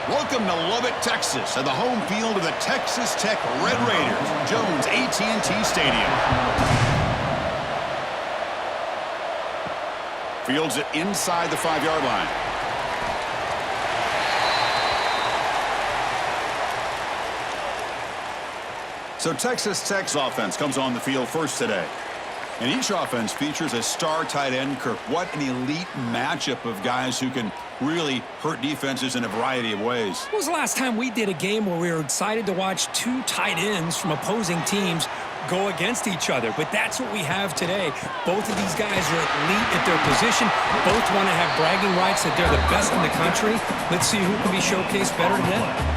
Welcome to Lubbock, Texas, and the home field of the Texas Tech Red Raiders, Jones AT&T Stadium. Fields it inside the 5-yard line. So Texas Tech's offense comes on the field first today. And each offense features a star tight end. Kirk, what an elite matchup of guys who can really hurt defenses in a variety of ways. When was the last time we did a game where we were excited to watch two tight ends from opposing teams go against each other? But that's what we have today. Both of these guys are elite at their position. Both want to have bragging rights that they're the best in the country. Let's see who can be showcased better today.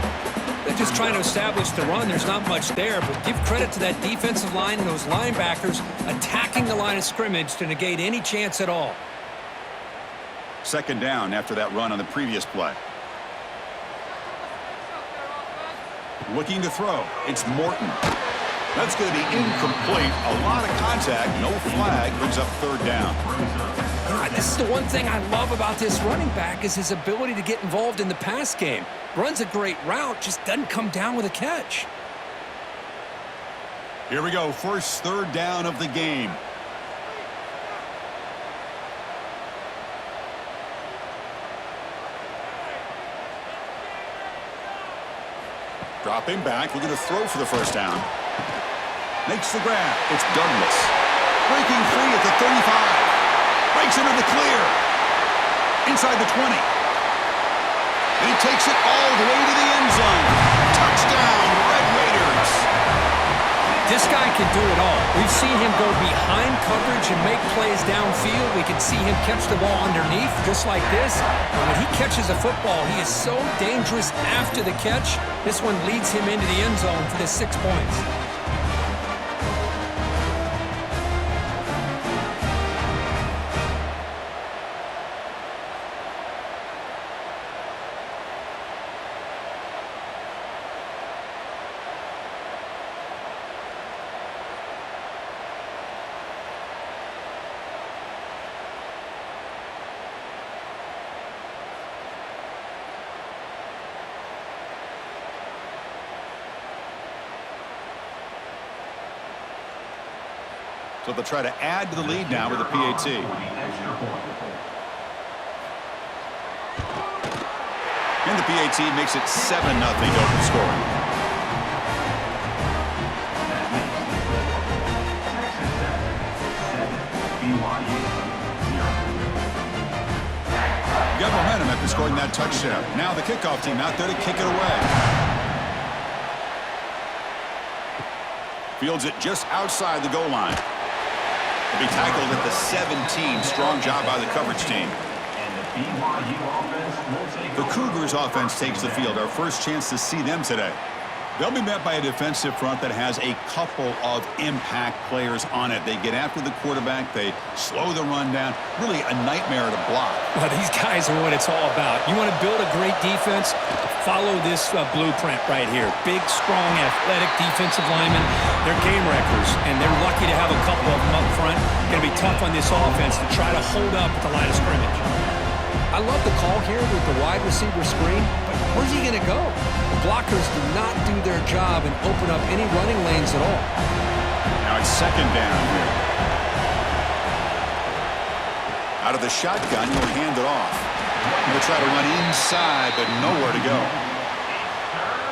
They're just trying to establish the run. There's not much there, but give credit to that defensive line and those linebackers attacking the line of scrimmage to negate any chance at all. Second down after that run on the previous play. Looking to throw. It's Morton. That's going to be incomplete. A lot of contact. No flag. Brings up third down. This is the one thing I love about this running back is his ability to get involved in the pass game. Runs a great route, just doesn't come down with a catch. Here we go. First third down of the game. Dropping back, looking to throw for the first down. Makes the grab. It's Douglas. Breaking free at the 35. Breaks into the clear. Inside the 20. And he takes it all the way to the end zone. Touchdown, Red Raiders. This guy can do it all. We've seen him go behind coverage and make plays downfield. We can see him catch the ball underneath just like this. And when he catches a football, he is so dangerous after the catch. This one leads him into the end zone for the 6 points. So they'll try to add to the lead now with a PAT. And the PAT makes it 7-0 open scoring. Got momentum after scoring that touchdown. Now the kickoff team out there to kick it away. Fields it just outside the goal line. Will be tackled at the 17. Strong job by the coverage team. The Cougars offense takes the field. Our first chance to see them today. They'll be met by a defensive front that has a couple of impact players on it. They get after the quarterback. They slow the run down. Really a nightmare to block. Well, these guys are what it's all about. You want to build a great defense? Follow this blueprint right here. Big, strong, athletic defensive linemen. They're game wreckers, and they're lucky to have a couple of them up front. Going to be tough on this offense to try to hold up at the line of scrimmage. I love the call here with the wide receiver screen, but where's he going to go? The blockers do not do their job and open up any running lanes at all. Now it's second down here. Out of the shotgun, he'll hand it off. He'll try to run inside, but nowhere to go.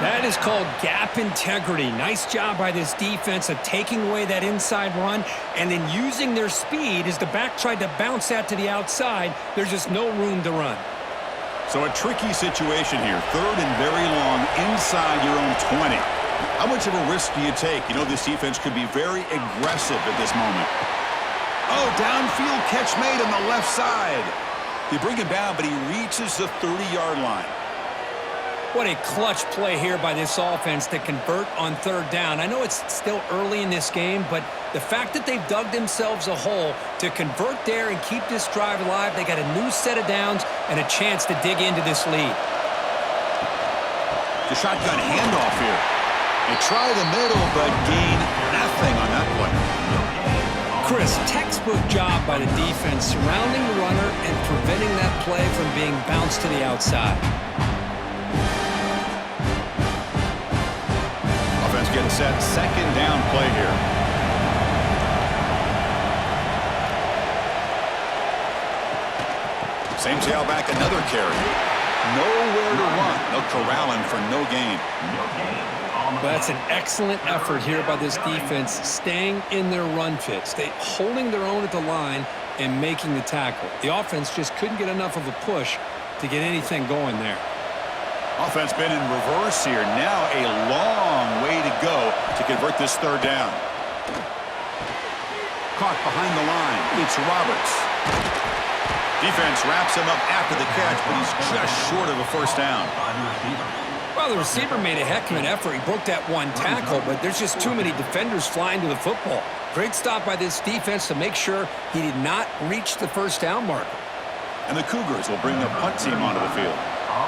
That is called gap integrity. Nice job by this defense of taking away that inside run and then using their speed as the back tried to bounce that to the outside. There's just no room to run. So a tricky situation here. Third and very long inside your own 20. How much of a risk do you take? You know, this defense could be very aggressive at this moment. Oh, downfield catch made on the left side. They bring him down, but he reaches the 30-yard line. What a clutch play here by this offense to convert on third down. I know it's still early in this game, but the fact that they've dug themselves a hole to convert there and keep this drive alive, they got a new set of downs and a chance to dig into this lead. The shotgun handoff here. They try the middle, but gain nothing on that play. Chris, textbook job by the defense surrounding the runner and preventing that play from being bounced to the outside. set second down play here. Same tailback, another carry. Nowhere to run. They'll corral him for no gain. Well, that's an excellent effort here by this defense, staying in their run fit, holding their own at the line and making the tackle. The offense just couldn't get enough of a push to get anything going there. Offense been in reverse here. Now a long way to go to convert this third down. Caught behind the line. It's Roberts. Defense wraps him up after the catch, but he's just short of a first down. Well, the receiver made a heck of an effort. He broke that one tackle, but there's just too many defenders flying to the football. Great stop by this defense to make sure he did not reach the first down marker. And the Cougars will bring their punt team onto the field.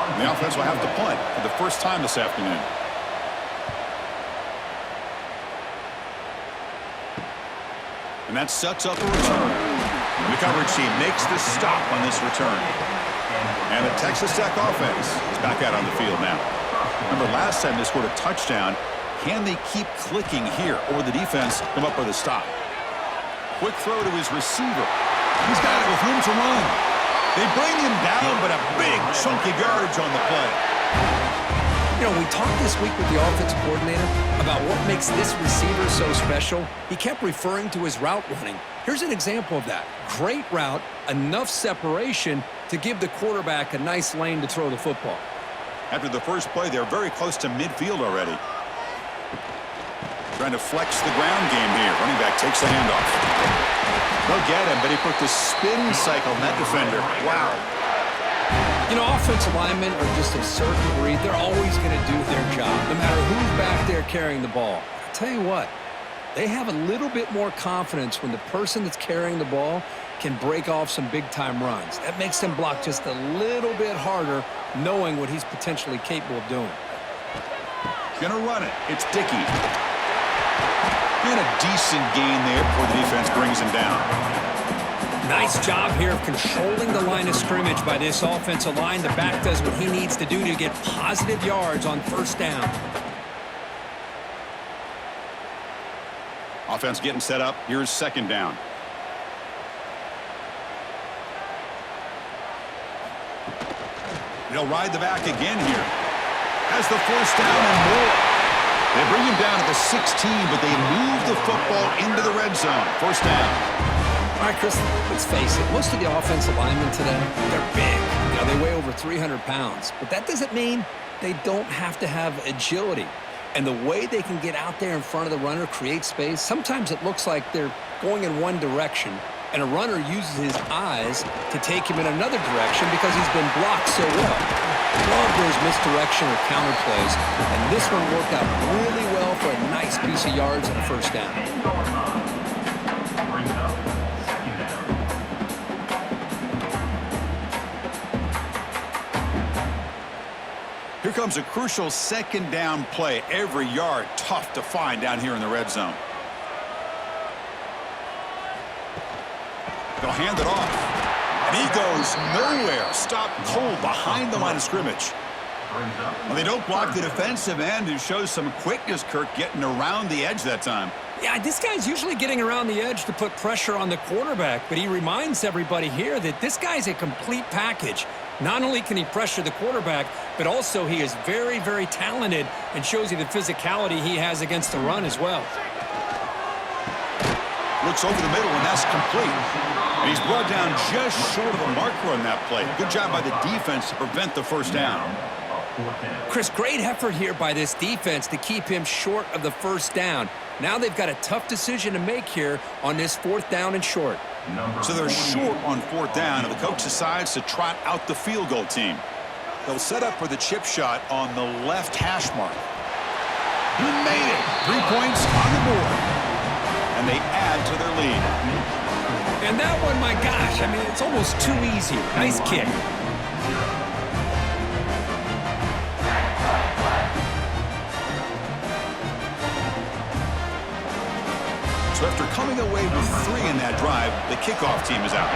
And the offense will have to punt for the first time this afternoon. And that sets up a return. The coverage team makes the stop on this return. And the Texas Tech offense is back out on the field now. Remember last time they scored a touchdown. Can they keep clicking here, or will the defense come up with a stop? Quick throw to his receiver. He's got it with room to run. They bring him down, but a big chunk of yardage on the play. You know, we talked this week with the offensive coordinator about what makes this receiver so special. He kept referring to his route running. Here's an example of that. Great route, enough separation to give the quarterback a nice lane to throw the football. After the first play, they're very close to midfield already. Trying to flex the ground game here. Running back takes the handoff. They'll get him, but he put the spin cycle on that defender. Wow. You know, offensive linemen are just a certain breed. They're always going to do their job, no matter who's back there carrying the ball. I'll tell you what, they have a little bit more confidence when the person that's carrying the ball can break off some big-time runs. That makes them block just a little bit harder, knowing what he's potentially capable of doing. Gonna run it. It's Dickey. And a decent gain there before the defense brings him down. Nice job here of controlling the line of scrimmage by this offensive line. The back does what he needs to do to get positive yards on first down. Offense getting set up. Here's second down. They'll ride the back again here. Has the first down and more. They bring him down at the 16, but they move the football into the red zone. First down. All right, Chris, let's face it. Most of the offensive linemen today, they're big. You know, they weigh over 300 pounds. But that doesn't mean they don't have to have agility. And the way they can get out there in front of the runner, create space, sometimes it looks like they're going in one direction, and a runner uses his eyes to take him in another direction because he's been blocked so well. Love those misdirection or counter plays, and this one worked out really well for a nice piece of yards and a first down. Here comes a crucial second down play. Every yard tough to find down here in the red zone. They'll hand it off. And he goes nowhere. Stopped cold behind the line of scrimmage. Well, they don't block the defensive end, who shows some quickness, Kirk, getting around the edge that time. Yeah, this guy's usually getting around the edge to put pressure on the quarterback, but he reminds everybody here that this guy's a complete package. Not only can he pressure the quarterback, but also he is very, very talented and shows you the physicality he has against the run as well. Looks over the middle, and that's complete. And he's brought down just short of a marker on that play. Good job by the defense to prevent the first down. Chris, great effort here by this defense to keep him short of the first down. Now they've got a tough decision to make here on this fourth down and short. So they're short on fourth down, and the coach decides to trot out the field goal team. They'll set up for the chip shot on the left hash mark. He made it. 3 points on the board. And they add to their lead. And that one, my gosh, I mean, it's almost too easy. Nice kick. So after coming away with 3 in that drive, the kickoff team is out.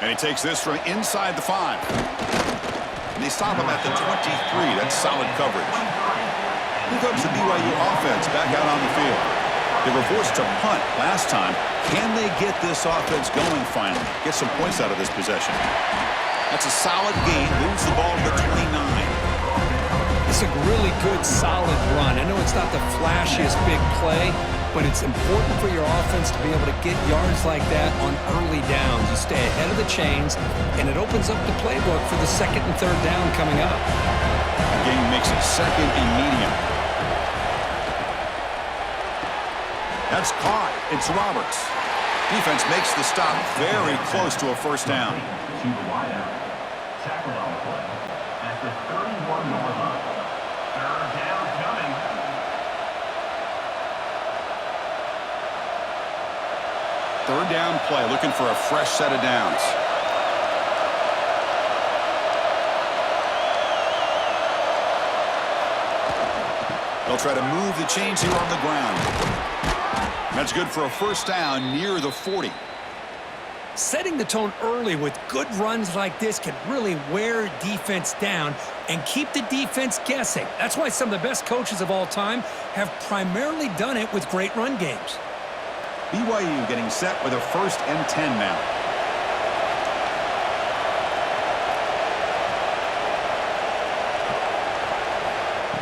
And he takes this from inside the 5. They stop him at the 23. That's solid coverage. Here comes the BYU offense back out on the field. They were forced to punt last time. Can they get this offense going finally? Get some points out of this possession. That's a solid gain. Moves the ball to the 29. It's a really good, solid run. I know it's not the flashiest big play, but it's important for your offense to be able to get yards like that on early downs. You stay ahead of the chains, and it opens up the playbook for the second and third down coming up. The game makes it second and medium. That's caught. It's Roberts. Defense makes the stop very close to a first down. Tackled on the play at the 31-yard line. Third down coming. Third down play, looking for a fresh set of downs. They'll try to move the chains here on the ground. That's good for a first down near the 40. Setting the tone early with good runs like this can really wear defense down and keep the defense guessing. That's why some of the best coaches of all time have primarily done it with great run games. BYU getting set with a 1st and 10 now.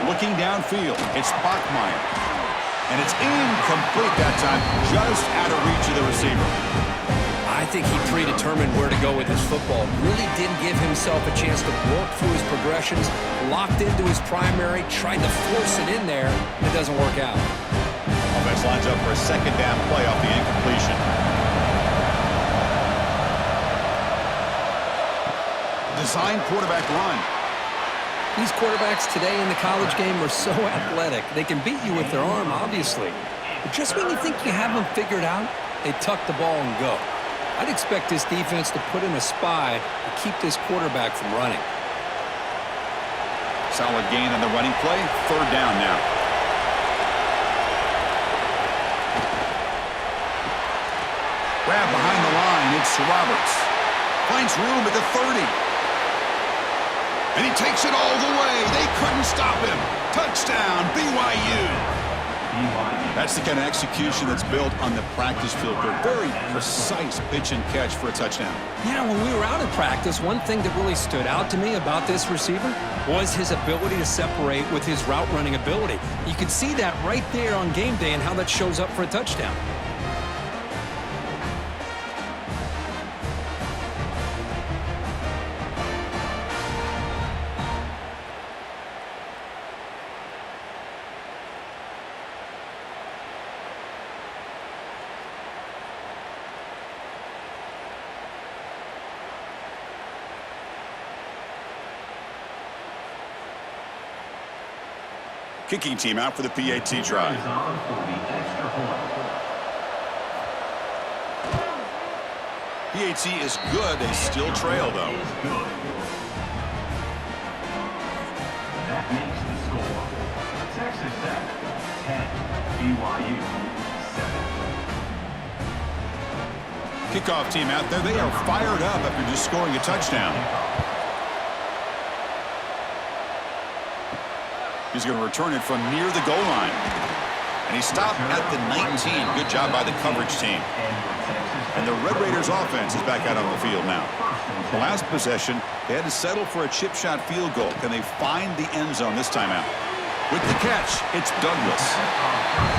Looking downfield, it's Bachmeier. And it's incomplete that time, just out of reach of the receiver. I think he predetermined where to go with his football. Really didn't give himself a chance to work through his progressions, locked into his primary, tried to force it in there, and it doesn't work out. Offense lines up for a second down play off the incompletion. Design quarterback run. These quarterbacks today in the college game are so athletic. They can beat you with their arm, obviously. But just when you think you have them figured out, they tuck the ball and go. I'd expect this defense to put in a spy to keep this quarterback from running. Solid gain on the running play. Third down now. Grab behind the line. It's Roberts. Finds room at the 30. And he takes it all the way. They couldn't stop him. Touchdown, BYU. That's the kind of execution that's built on the practice field. A very precise pitch and catch for a touchdown. Yeah, when we were out of practice, one thing that really stood out to me about this receiver was his ability to separate with his route running ability. You could see that right there on game day and how that shows up for a touchdown. Kicking team out for the PAT try. PAT is good. They still trail, though. That makes the score. Texas Tech 10, BYU 7. Kickoff team out there. They are fired up after just scoring a touchdown. He's going to return it from near the goal line. And he stopped at the 19. Good job by the coverage team. And the Red Raiders offense is back out on the field now. The last possession, they had to settle for a chip shot field goal. Can they find the end zone this time out? With the catch, it's Douglas.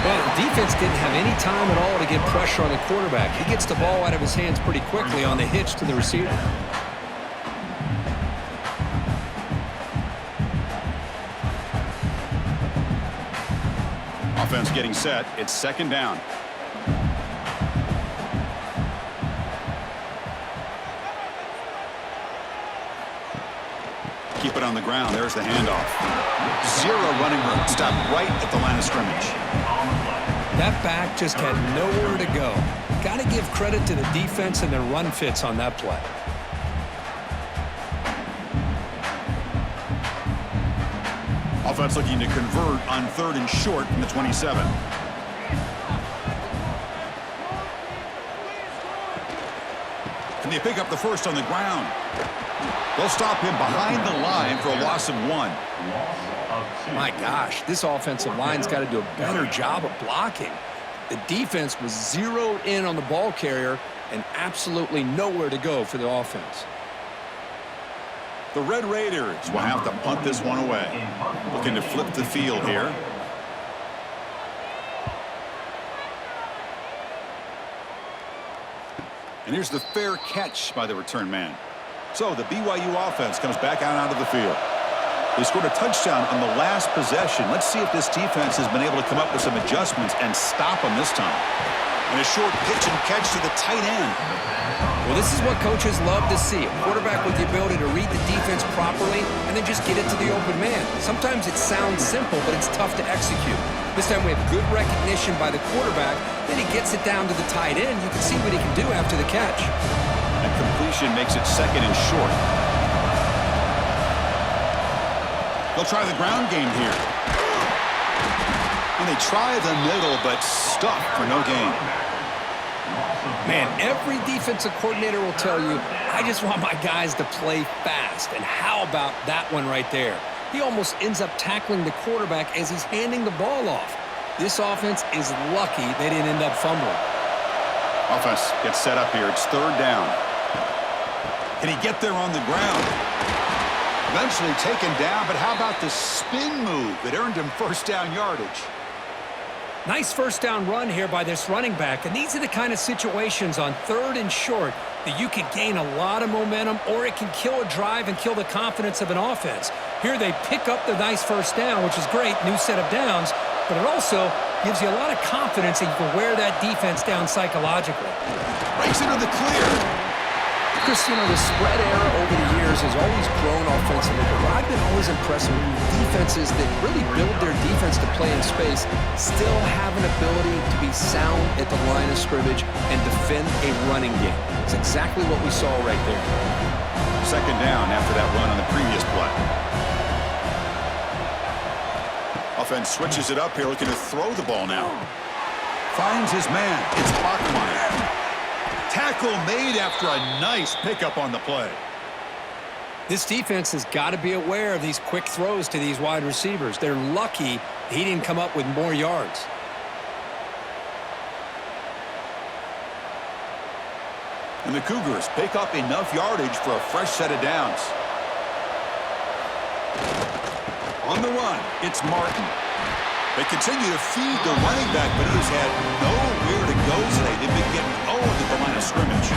Well, the defense didn't have any time at all to get pressure on the quarterback. He gets the ball out of his hands pretty quickly on the hitch to the receiver. Offense getting set. It's second down. Keep it on the ground. There's the handoff. Zero running room. Stop right at the line of scrimmage. That back just had nowhere to go. Got to give credit to the defense and their run fits on that play. Offense looking to convert on third and short from the 27. And they pick up the first on the ground. They'll stop him behind the line for a loss of 1. Loss of 2. My gosh, this offensive line's got to do a better job of blocking. The defense was zeroed in on the ball carrier and absolutely nowhere to go for the offense. The Red Raiders will have to punt this one away. Looking to flip the field here. And here's the fair catch by the return man. So the BYU offense comes back out onto the field. They scored a touchdown on the last possession. Let's see if this defense has been able to come up with some adjustments and stop them this time. And a short pitch and catch to the tight end. Well, this is what coaches love to see. A quarterback with the ability to read the defense properly and then just get it to the open man. Sometimes it sounds simple, but it's tough to execute. This time we have good recognition by the quarterback. Then he gets it down to the tight end. You can see what he can do after the catch. And completion makes it second and short. They'll try the ground game here. And they try the middle, but stuck for no gain. Man, every defensive coordinator will tell you, I just want my guys to play fast. And how about that one right there? He almost ends up tackling the quarterback as he's handing the ball off. This offense is lucky they didn't end up fumbling. Offense gets set up here. It's third down. Can he get there on the ground? Eventually taken down, but how about the spin move that earned him first down yardage? Nice first down run here by this running back, and these are the kind of situations on third and short that you can gain a lot of momentum, or it can kill a drive and kill the confidence of an offense. Here they pick up the nice first down, which is great, new set of downs, but it also gives you a lot of confidence that you can wear that defense down psychologically. Breaks into the clear. Chris, you know, the spread era over the years has always grown offensively, but what I've been always impressed with defenses that really build their defense to play in space still have an ability to be sound at the line of scrimmage and defend a running game. It's exactly what we saw right there. Second down after that run on the previous play. Offense switches it up here, looking to throw the ball now. Finds his man. It's Bachmeyer. Tackle made after a nice pickup on the play. This defense has got to be aware of these quick throws to these wide receivers. They're lucky he didn't come up with more yards. And the Cougars pick up enough yardage for a fresh set of downs. On the run, it's Martin. They continue to feed the running back, but he has had nowhere to go today. They've been getting owned at the line of scrimmage.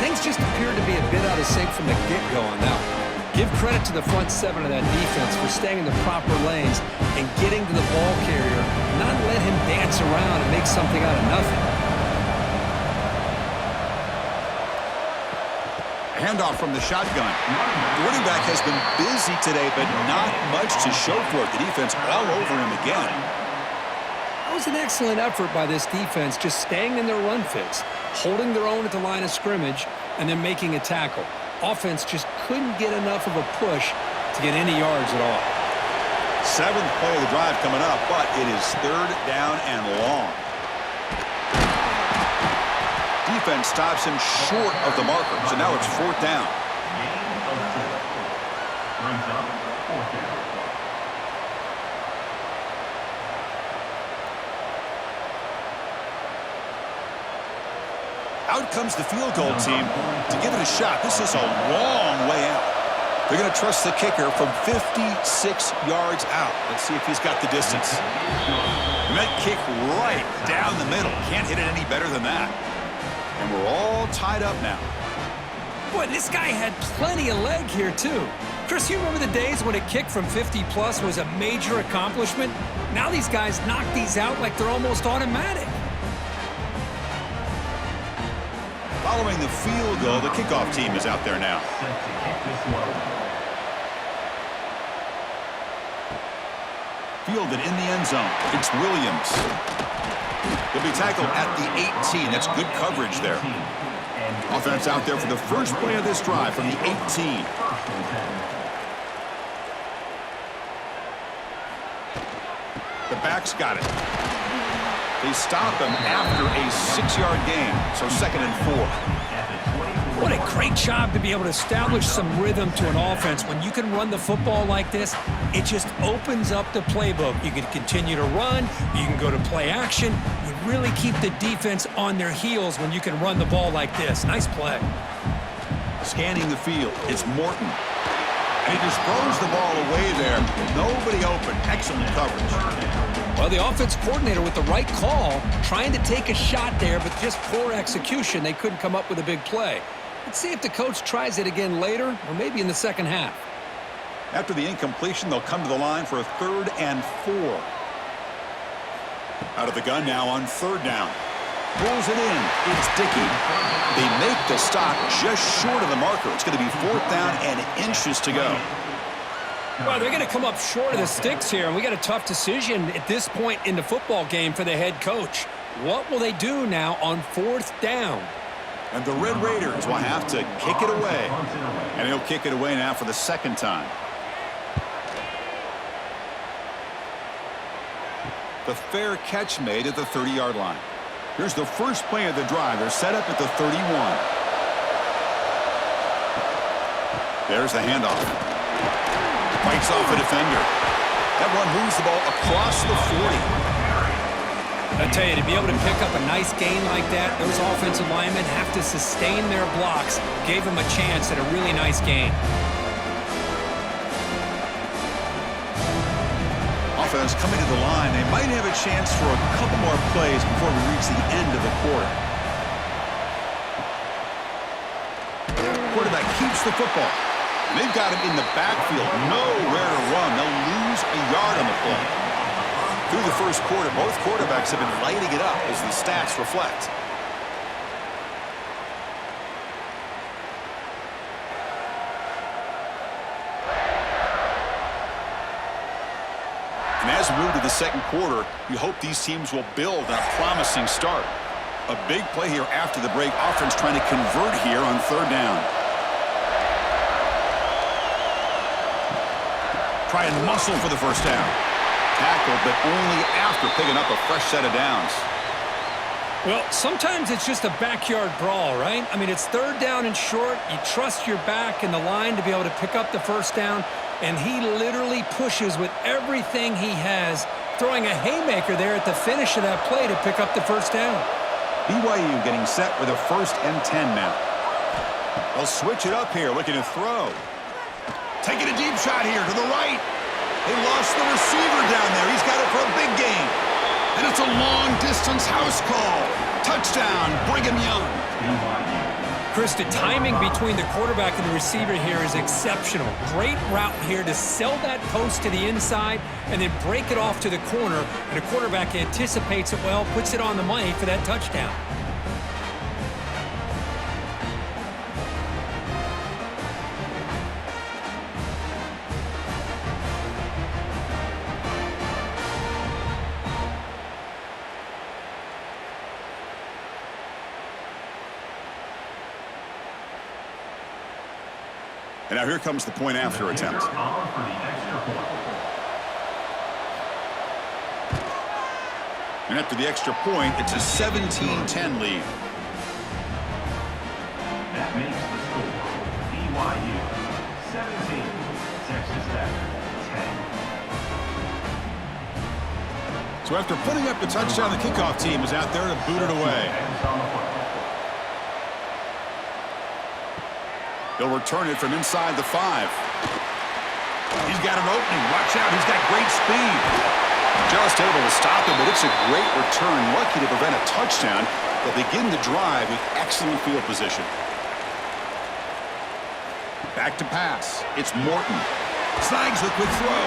Things just appear to be a bit out of sync from the get-go on that one. Give credit to the front seven of that defense for staying in the proper lanes and getting to the ball carrier, not let him dance around and make something out of nothing. Handoff from the shotgun. The running back has been busy today, but not much to show for it. The defense all over him again. That was an excellent effort by this defense, just staying in their run fits, holding their own at the line of scrimmage, and then making a tackle. Offense just couldn't get enough of a push to get any yards at all. Seventh play of the drive coming up, but it is third down and long. Defense stops him short of the marker, so now it's fourth down. Brings up fourth down. Out comes the field goal team to give it a shot. This is a long way out. They're going to trust the kicker from 56 yards out. Let's see if he's got the distance. And that kick right down the middle. Can't hit it any better than that. And we're all tied up now. Boy, this guy had plenty of leg here, too. Chris, you remember the days when a kick from 50-plus was a major accomplishment? Now these guys knock these out like they're almost automatic. Following the field goal, the kickoff team is out there now. Set to kick this one. Fielded in the end zone. It's Williams. He'll be tackled at the 18. That's good coverage there. Offense out there for the first play of this drive from the 18. The back's got it. They stop him after a 6-yard gain, so second and 4. What a great job to be able to establish some rhythm to an offense. When you can run the football like this, it just opens up the playbook. You can continue to run. You can go to play action. You really keep the defense on their heels when you can run the ball like this. Nice play. Scanning the field, it's Morton. And he just throws the ball away there. Nobody open. Excellent coverage. Well, the offense coordinator with the right call, trying to take a shot there, but just poor execution. They couldn't come up with a big play. Let's see if the coach tries it again later, or maybe in the second half. After the incompletion, they'll come to the line for a 3rd and 4. Out of the gun now on 3rd down. Pulls it in. It's Dickey. They make the stop just short of the marker. It's going to be 4th down and inches to go. Well, they're going to come up short of the sticks here, and we got a tough decision at this point in the football game for the head coach. What will they do now on 4th down? And the Red Raiders will have to kick it away. And he'll kick it away now for the 2nd time. The fair catch made at the 30-yard line. Here's the first play of the drive. They're set up at the 31. There's the handoff. Fights off a defender. That one moves the ball across the 40. I tell you, to be able to pick up a nice gain like that, those offensive linemen have to sustain their blocks. Gave them a chance at a really nice gain. Offense coming to the line. They might have a chance for a couple more plays before we reach the end of the quarter. Quarterback keeps the football. And they've got him in the backfield. Nowhere to run. They'll lose a yard on the play. Through the first quarter, both quarterbacks have been lighting it up as the stats reflect. And as we move to the second quarter, you hope these teams will build on a promising start. A big play here after the break. Offense trying to convert here on 3rd down. Try and muscle for the first down. Tackled, but only after picking up a fresh set of downs. Well, sometimes it's just a backyard brawl, right? I mean, it's 3rd down and short. You trust your back in the line to be able to pick up the first down, and he literally pushes with everything he has, throwing a haymaker there at the finish of that play to pick up the first down. BYU getting set with a 1st and 10 now. They'll switch it up here, looking to throw. Taking a deep shot here to the right. They lost the receiver down there. He's got it for a big gain. And it's a long-distance house call. Touchdown, Brigham Young. Chris, the timing between the quarterback and the receiver here is exceptional. Great route here to sell that post to the inside and then break it off to the corner. And the quarterback anticipates it well, puts it on the money for that touchdown. And now here comes the point after attempt. And after the extra point, it's a 17-10 lead. That makes the score BYU 17, Texas Tech 10. So after putting up the touchdown, the kickoff team is out there to boot it away. They'll return it from inside the 5. He's got an opening. Watch out. He's got great speed. Just able to stop him, but it's a great return. Lucky to prevent a touchdown. They'll begin the drive with excellent field position. Back to pass. It's Morton. Snags the quick throw.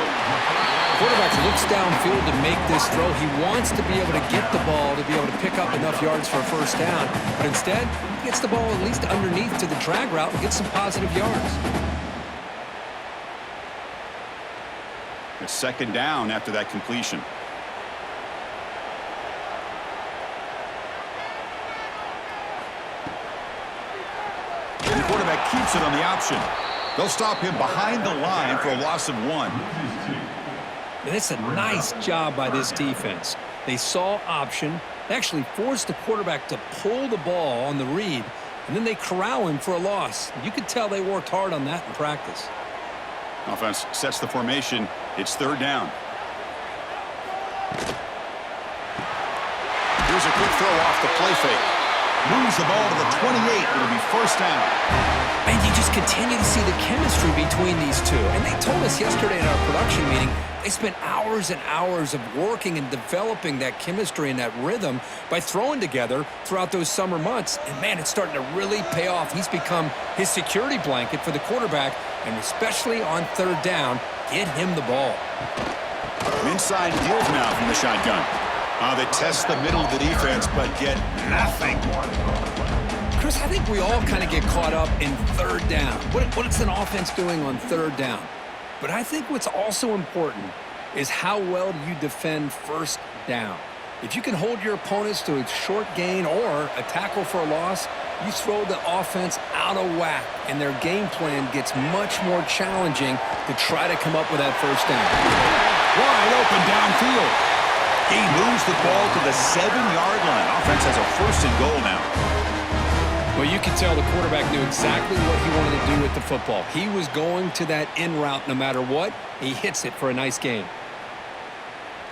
Quarterback looks downfield to make this throw. He wants to be able to get the ball to be able to pick up enough yards for a first down. But instead, he gets the ball at least underneath to the drag route and gets some positive yards. It's 2nd down after that completion. And the quarterback keeps it on the option. They'll stop him behind the line for a loss of 1. And it's a nice job by this defense. They saw option. They actually forced the quarterback to pull the ball on the read. and then they corral him for a loss. You could tell they worked hard on that in practice. Offense sets the formation. It's third down. Here's a quick throw off the play fake. Moves the ball to the 28. It'll be first down. And you just continue to see the chemistry between these two. And they told us yesterday in our production meeting, they spent hours and hours of working and developing that chemistry and that rhythm by throwing together throughout those summer months. And, man, it's starting to really pay off. He's become his security blanket for the quarterback, and especially on third down, get him the ball. Inside deals now from the shotgun. They test the middle of the defense, but get nothing. Chris, I think we all kind of get caught up in third down. What's an offense doing on third down? But I think what's also important is how well do you defend first down. If you can hold your opponents to a short gain or a tackle for a loss, you throw the offense out of whack, and their game plan gets much more challenging to try to come up with that first down. Wide open downfield. He moves the ball to the 7-yard line. Offense has a first and goal now. Well, you can tell the quarterback knew exactly what he wanted to do with the football. He was going to that in route no matter what. He hits it for a nice gain.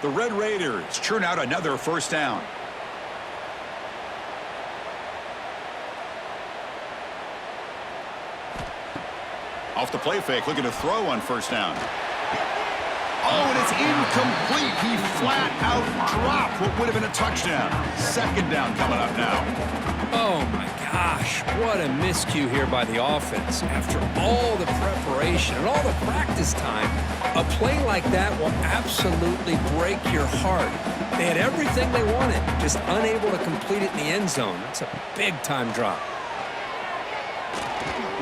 The Red Raiders churn out another first down. Off the play fake, looking to throw on first down. Oh, and it's incomplete. He flat out dropped what would have been a touchdown. Second down coming up now. Oh, my gosh. What a miscue here by the offense. After all the preparation and all the practice time, a play like that will absolutely break your heart. They had everything they wanted, just unable to complete it in the end zone. That's a big-time drop.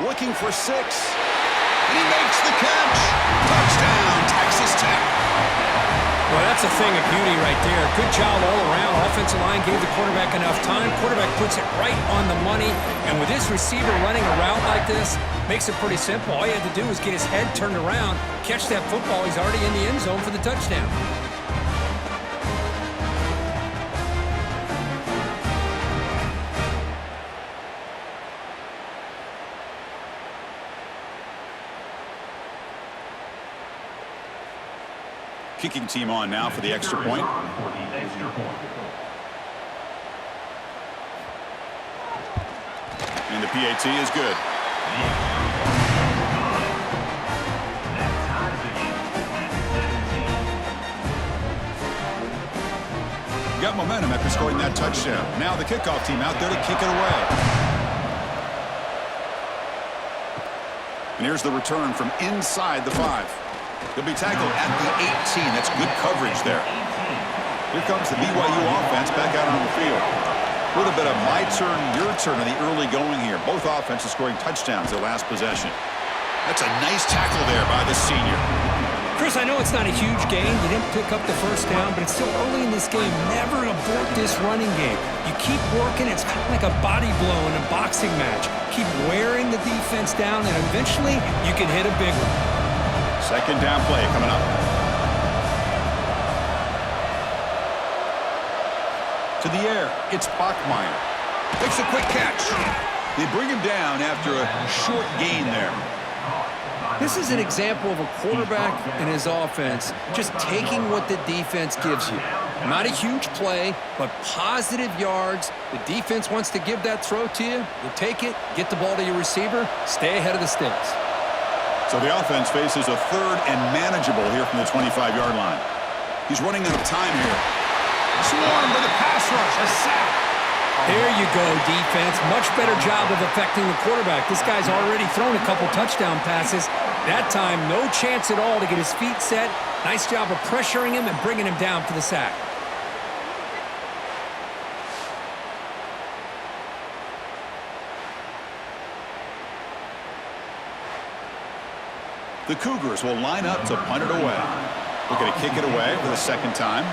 Looking for 6. And he makes the catch. Touchdown, Texas Tech. Well, that's a thing of beauty right there. Good job all around. Offensive line gave the quarterback enough time. Quarterback puts it right on the money. And with this receiver running a route like this, makes it pretty simple. All you had to do was get his head turned around, catch that football. He's already in the end zone for the touchdown. Kicking team on now for the extra point. And the PAT is good. Got momentum after scoring that touchdown. Now the kickoff team out there to kick it away. And here's the return from inside the 5. He'll be tackled at the 18. That's good coverage there. Here comes the BYU offense back out on the field. A little bit of my turn, your turn in the early going here. Both offenses scoring touchdowns their last possession. That's a nice tackle there by the senior. Chris, I know it's not a huge gain. You didn't pick up the first down, but it's still early in this game. Never abort this running game. You keep working. It's kind of like a body blow in a boxing match. Keep wearing the defense down, and eventually you can hit a big one. Second down play coming up. To the air, it's Bachmeier. Makes a quick catch. They bring him down after a short gain there. This is an example of a quarterback and his offense just taking what the defense gives you. Not a huge play, but positive yards. The defense wants to give that throw to you. You take it, get the ball to your receiver, stay ahead of the sticks. So the offense faces a third and manageable here from the 25-yard line. He's running out of time here. Swarmed by the pass rush. A sack. There you go, defense. Much better job of affecting the quarterback. This guy's already thrown a couple touchdown passes. That time, no chance at all to get his feet set. Nice job of pressuring him and bringing him down for the sack. The Cougars will line up to punt it away. Looking to kick it away for the second time.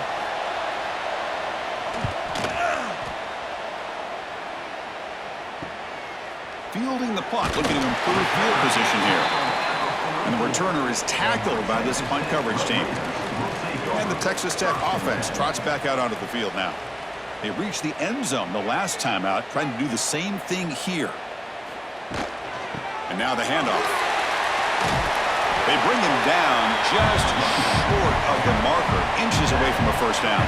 Fielding the punt, looking to improve field position here. And the returner is tackled by this punt coverage team. And the Texas Tech offense trots back out onto the field now. They reached the end zone the last time out, trying to do the same thing here. And now the handoff. They bring him down just short of the marker, inches away from a first down.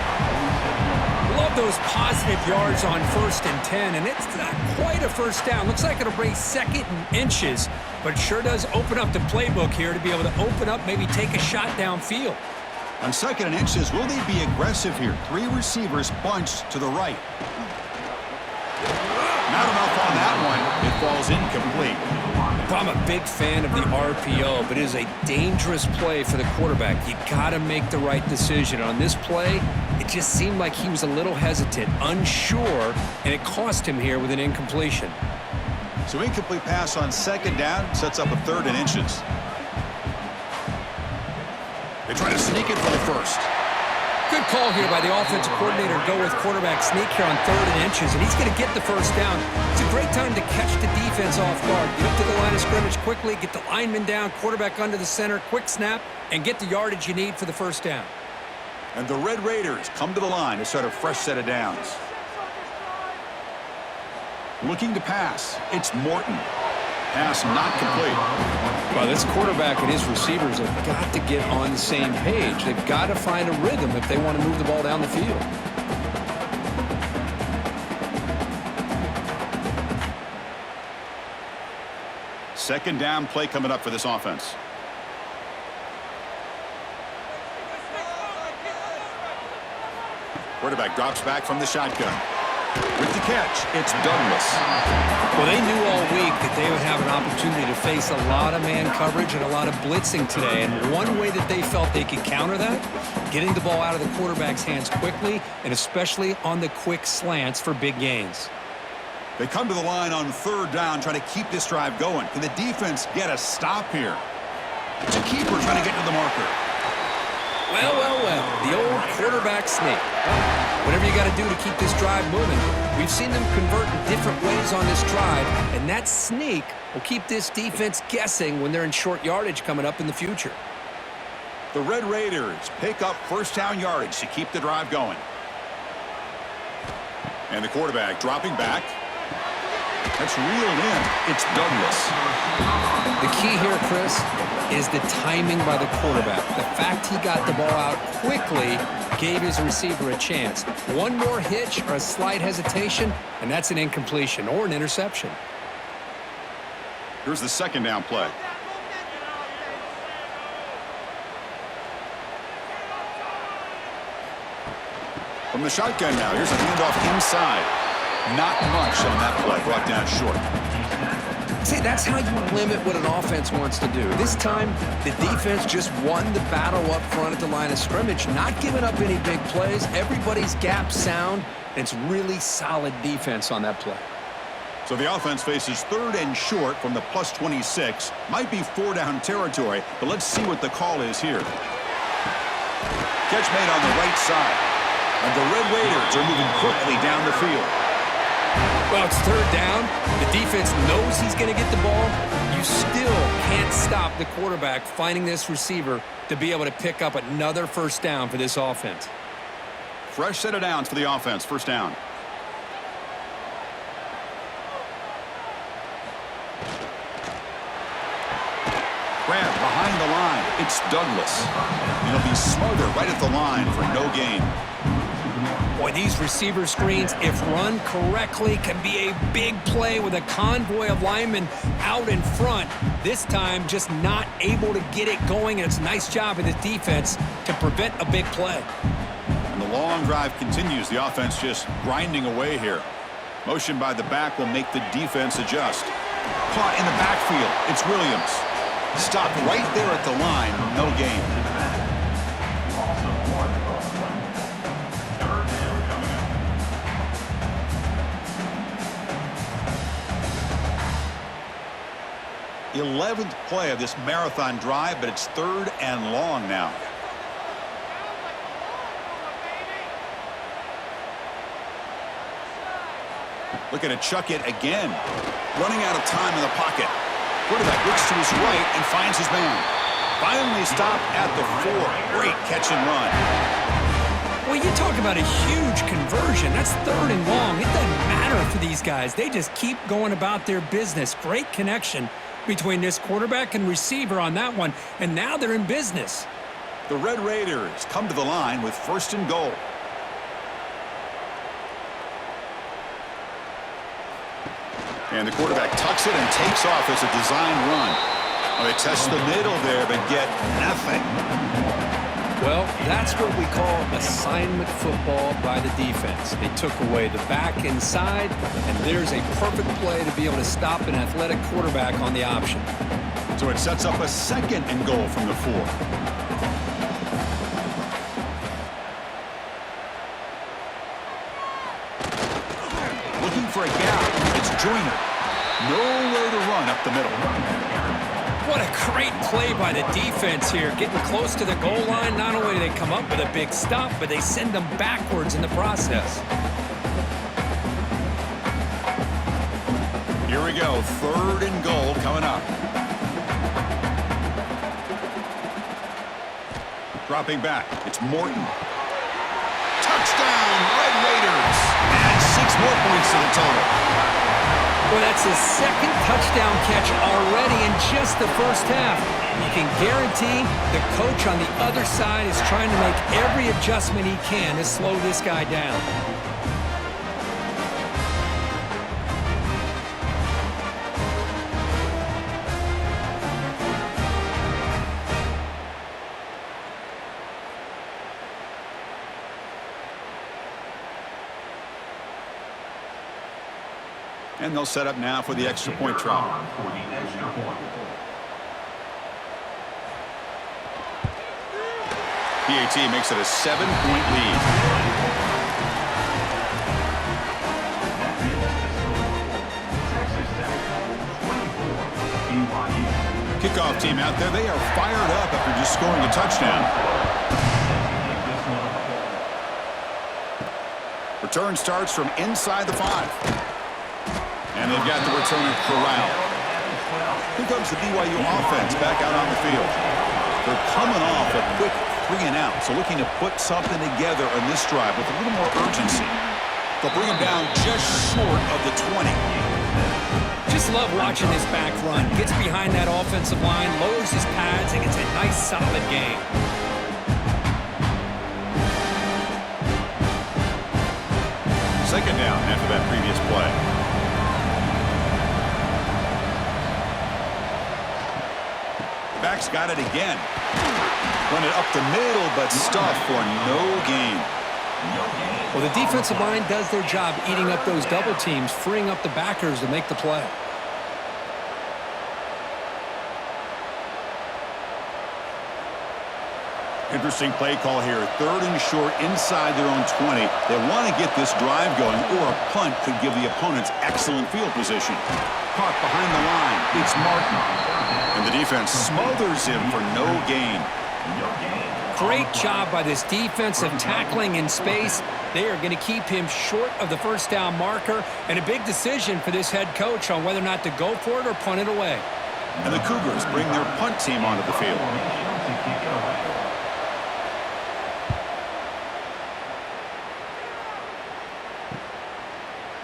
Love those positive yards on 1st and 10, and it's not quite a first down. Looks like it'll bring 2nd and inches, but it sure does open up the playbook here to be able to open up, maybe take a shot downfield. On 2nd and inches, will they be aggressive here? 3 receivers bunched to the right. Not enough on that one. It falls incomplete. I'm a big fan of the RPO, but it is a dangerous play for the quarterback. You got to make the right decision. On this play, it just seemed like he was a little hesitant, unsure, and it cost him here with an incompletion. So incomplete pass on 2nd down sets up a 3rd and inches. They try to sneak it for the first. Good call here by the offensive coordinator to go with quarterback sneak here on 3rd and inches, and he's going to get the first down. It's a great time to catch the defense off guard. Get up to the line of scrimmage quickly, get the lineman down, quarterback under the center, quick snap, and get the yardage you need for the first down. And the Red Raiders come to the line to start a fresh set of downs. Looking to pass. It's Morton. Pass not complete. Well, this quarterback and his receivers have got to get on the same page. They've got to find a rhythm if they want to move the ball down the field. Second down play coming up for this offense. Quarterback drops back from the shotgun. With the catch, it's Douglas. Well, they knew all week that they would have an opportunity to face a lot of man coverage and a lot of blitzing today. And one way that they felt they could counter that, getting the ball out of the quarterback's hands quickly, and especially on the quick slants for big gains. They come to the line on 3rd down, trying to keep this drive going. Can the defense get a stop here? It's a keeper trying to get to the marker. Well, well, well, the old quarterback sneak. Whatever you got to do to keep this drive moving. We've seen them convert in different ways on this drive, and that sneak will keep this defense guessing when they're in short yardage coming up in the future. The Red Raiders pick up first down yardage to keep the drive going. And the quarterback dropping back. That's reeled in. It's Douglas. The key here, Chris, is the timing by the quarterback. The fact he got the ball out quickly gave his receiver a chance. One more hitch or a slight hesitation, and that's an incompletion or an interception. Here's the second down play. From the shotgun now, here's a handoff inside. Not much on that play, brought down short. See, that's how you limit what an offense wants to do. This time, the defense just won the battle up front at the line of scrimmage, not giving up any big plays. Everybody's gap sound, and it's really solid defense on that play. So the offense faces 3rd and short from the plus 26. Might be 4-down territory, but let's see what the call is here. Catch made on the right side. And the Red Raiders are moving quickly down the field. Well, it's 3rd down. The defense knows he's going to get the ball. You still can't stop the quarterback finding this receiver to be able to pick up another first down for this offense. Fresh set of downs for the offense. First down. Grab behind the line. It's Douglas. And he'll be smothered right at the line for no gain. Boy, these receiver screens, if run correctly, can be a big play with a convoy of linemen out in front. This time, just not able to get it going, and it's a nice job of the defense to prevent a big play. And the long drive continues. The offense just grinding away here. Motion by the back will make the defense adjust. Caught in the backfield. It's Williams. Stopped right there at the line. No gain. 11th play of this marathon drive, but it's 3rd and long now. Looking to chuck it again. Running out of time in the pocket. Quarterback looks to his right and finds his man. Finally stopped at the 4. Great catch and run. Well, you talk about a huge conversion. That's 3rd and long. It doesn't matter for these guys. They just keep going about their business. Great connection. between this quarterback and receiver on that one, and now they're in business. The Red Raiders come to the line with 1st and goal. And the quarterback tucks it and takes off as a design run. Well, they test the middle there, but get nothing. Well, that's what we call assignment football by the defense. They took away the back inside, and there's a perfect play to be able to stop an athletic quarterback on the option. So it sets up a 2nd and goal from the 4. Looking for a gap. It's Joyner. Nowhere to run up the middle. What a great play by the defense here. Getting close to the goal line, not only do they come up with a big stop, but they send them backwards in the process. Here we go. 3rd and goal coming up. Dropping back. It's Morton. Touchdown, Red Raiders. And 6 more points to the total. Well, that's his 2nd touchdown catch already in just the first half. You can guarantee the coach on the other side is trying to make every adjustment he can to slow this guy down. And they'll set up now for the extra point try. PAT makes it a 7-point lead. Kickoff team out there. They are fired up after just scoring a touchdown. Return starts from inside the 5. And they've got the returner corralled. Here comes the BYU offense back out on the field. They're coming off a quick 3-and-out, so looking to put something together on this drive with a little more urgency. They'll bring him down just short of the 20. Just love watching this back run. Gets behind that offensive line, lowers his pads, and gets a nice solid gain. Second down after that previous play. Back's got it again. Run it up the middle, but stuffed for no gain. Well, the defensive line does their job eating up those double teams, freeing up the backers to make the play. Interesting play call here. 3rd and short inside their own 20. They want to get this drive going, or a punt could give the opponents excellent field position. Caught behind the line. It's Martin. And the defense smothers him for no gain. Great job by this defense of tackling in space. They are going to keep him short of the first down marker, and a big decision for this head coach on whether or not to go for it or punt it away. And the Cougars bring their punt team onto the field.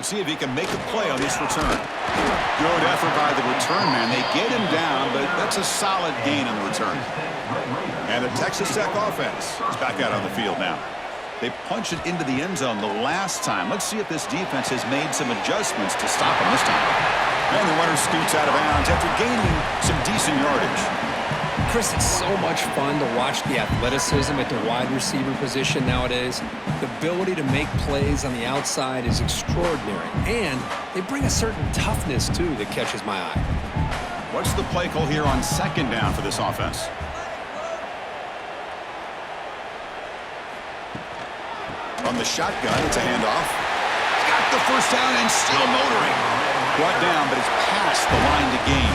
See if he can make a play on this return. Good effort by the return man. They get him down, but that's a solid gain on the return. And the Texas Tech offense is back out on the field now. They punched it into the end zone the last time. Let's see if this defense has made some adjustments to stop him this time. And the runner scoots out of bounds after gaining some decent yardage. Chris, it's so much fun to watch the athleticism at the wide receiver position nowadays. The ability to make plays on the outside is extraordinary, and they bring a certain toughness, too, that catches my eye. What's the play call here on 2nd down for this offense? On the shotgun, it's a handoff. Got the first down and still motoring. Brought down, but it's past the line to gain.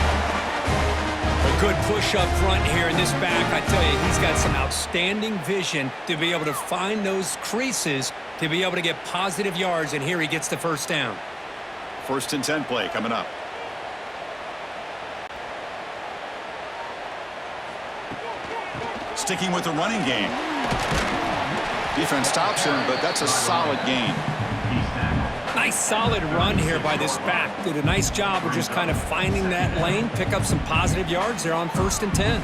A good push up front here in this back. I tell you, he's got some outstanding vision to be able to find those creases to be able to get positive yards, and here he gets the first down. 1st and 10 play coming up. Sticking with the running game. Defense stops him, but that's a solid gain. Nice Nice solid run here by this back. Did a nice job of just kind of finding that lane, pick up some positive yards there on 1st and 10.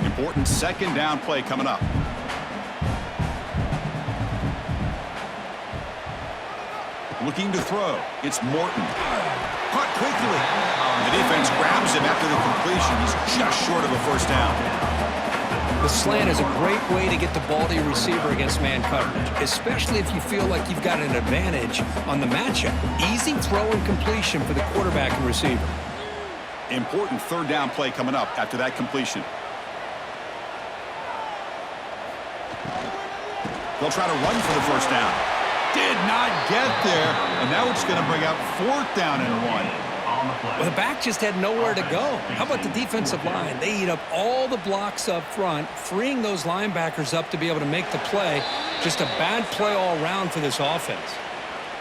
Important 2nd down play coming up. Looking to throw. It's Morton. Caught quickly. The defense grabs him after the completion. He's just short of a 1st down. The slant is a great way to get the ball to your receiver against man coverage, especially if you feel like you've got an advantage on the matchup. Easy throw and completion for the quarterback and receiver. Important 3rd down play coming up after that completion. They'll try to run for the 1st down. Did not get there, and now it's going to bring out 4th down and 1. Well, the back just had nowhere to go. How about the defensive line? They eat up all the blocks up front, freeing those linebackers up to be able to make the play. Just a bad play all around for this offense.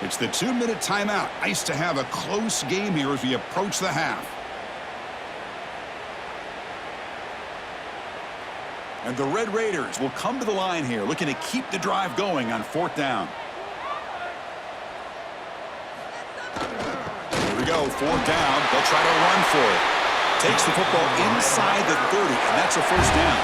It's the 2-minute timeout. Nice to have a close game here as we approach the half. And the Red Raiders will come to the line here, looking to keep the drive going on 4th down. Here we go, 4th down. They'll try to run for it. Takes the football inside the 30, and that's a 1st down.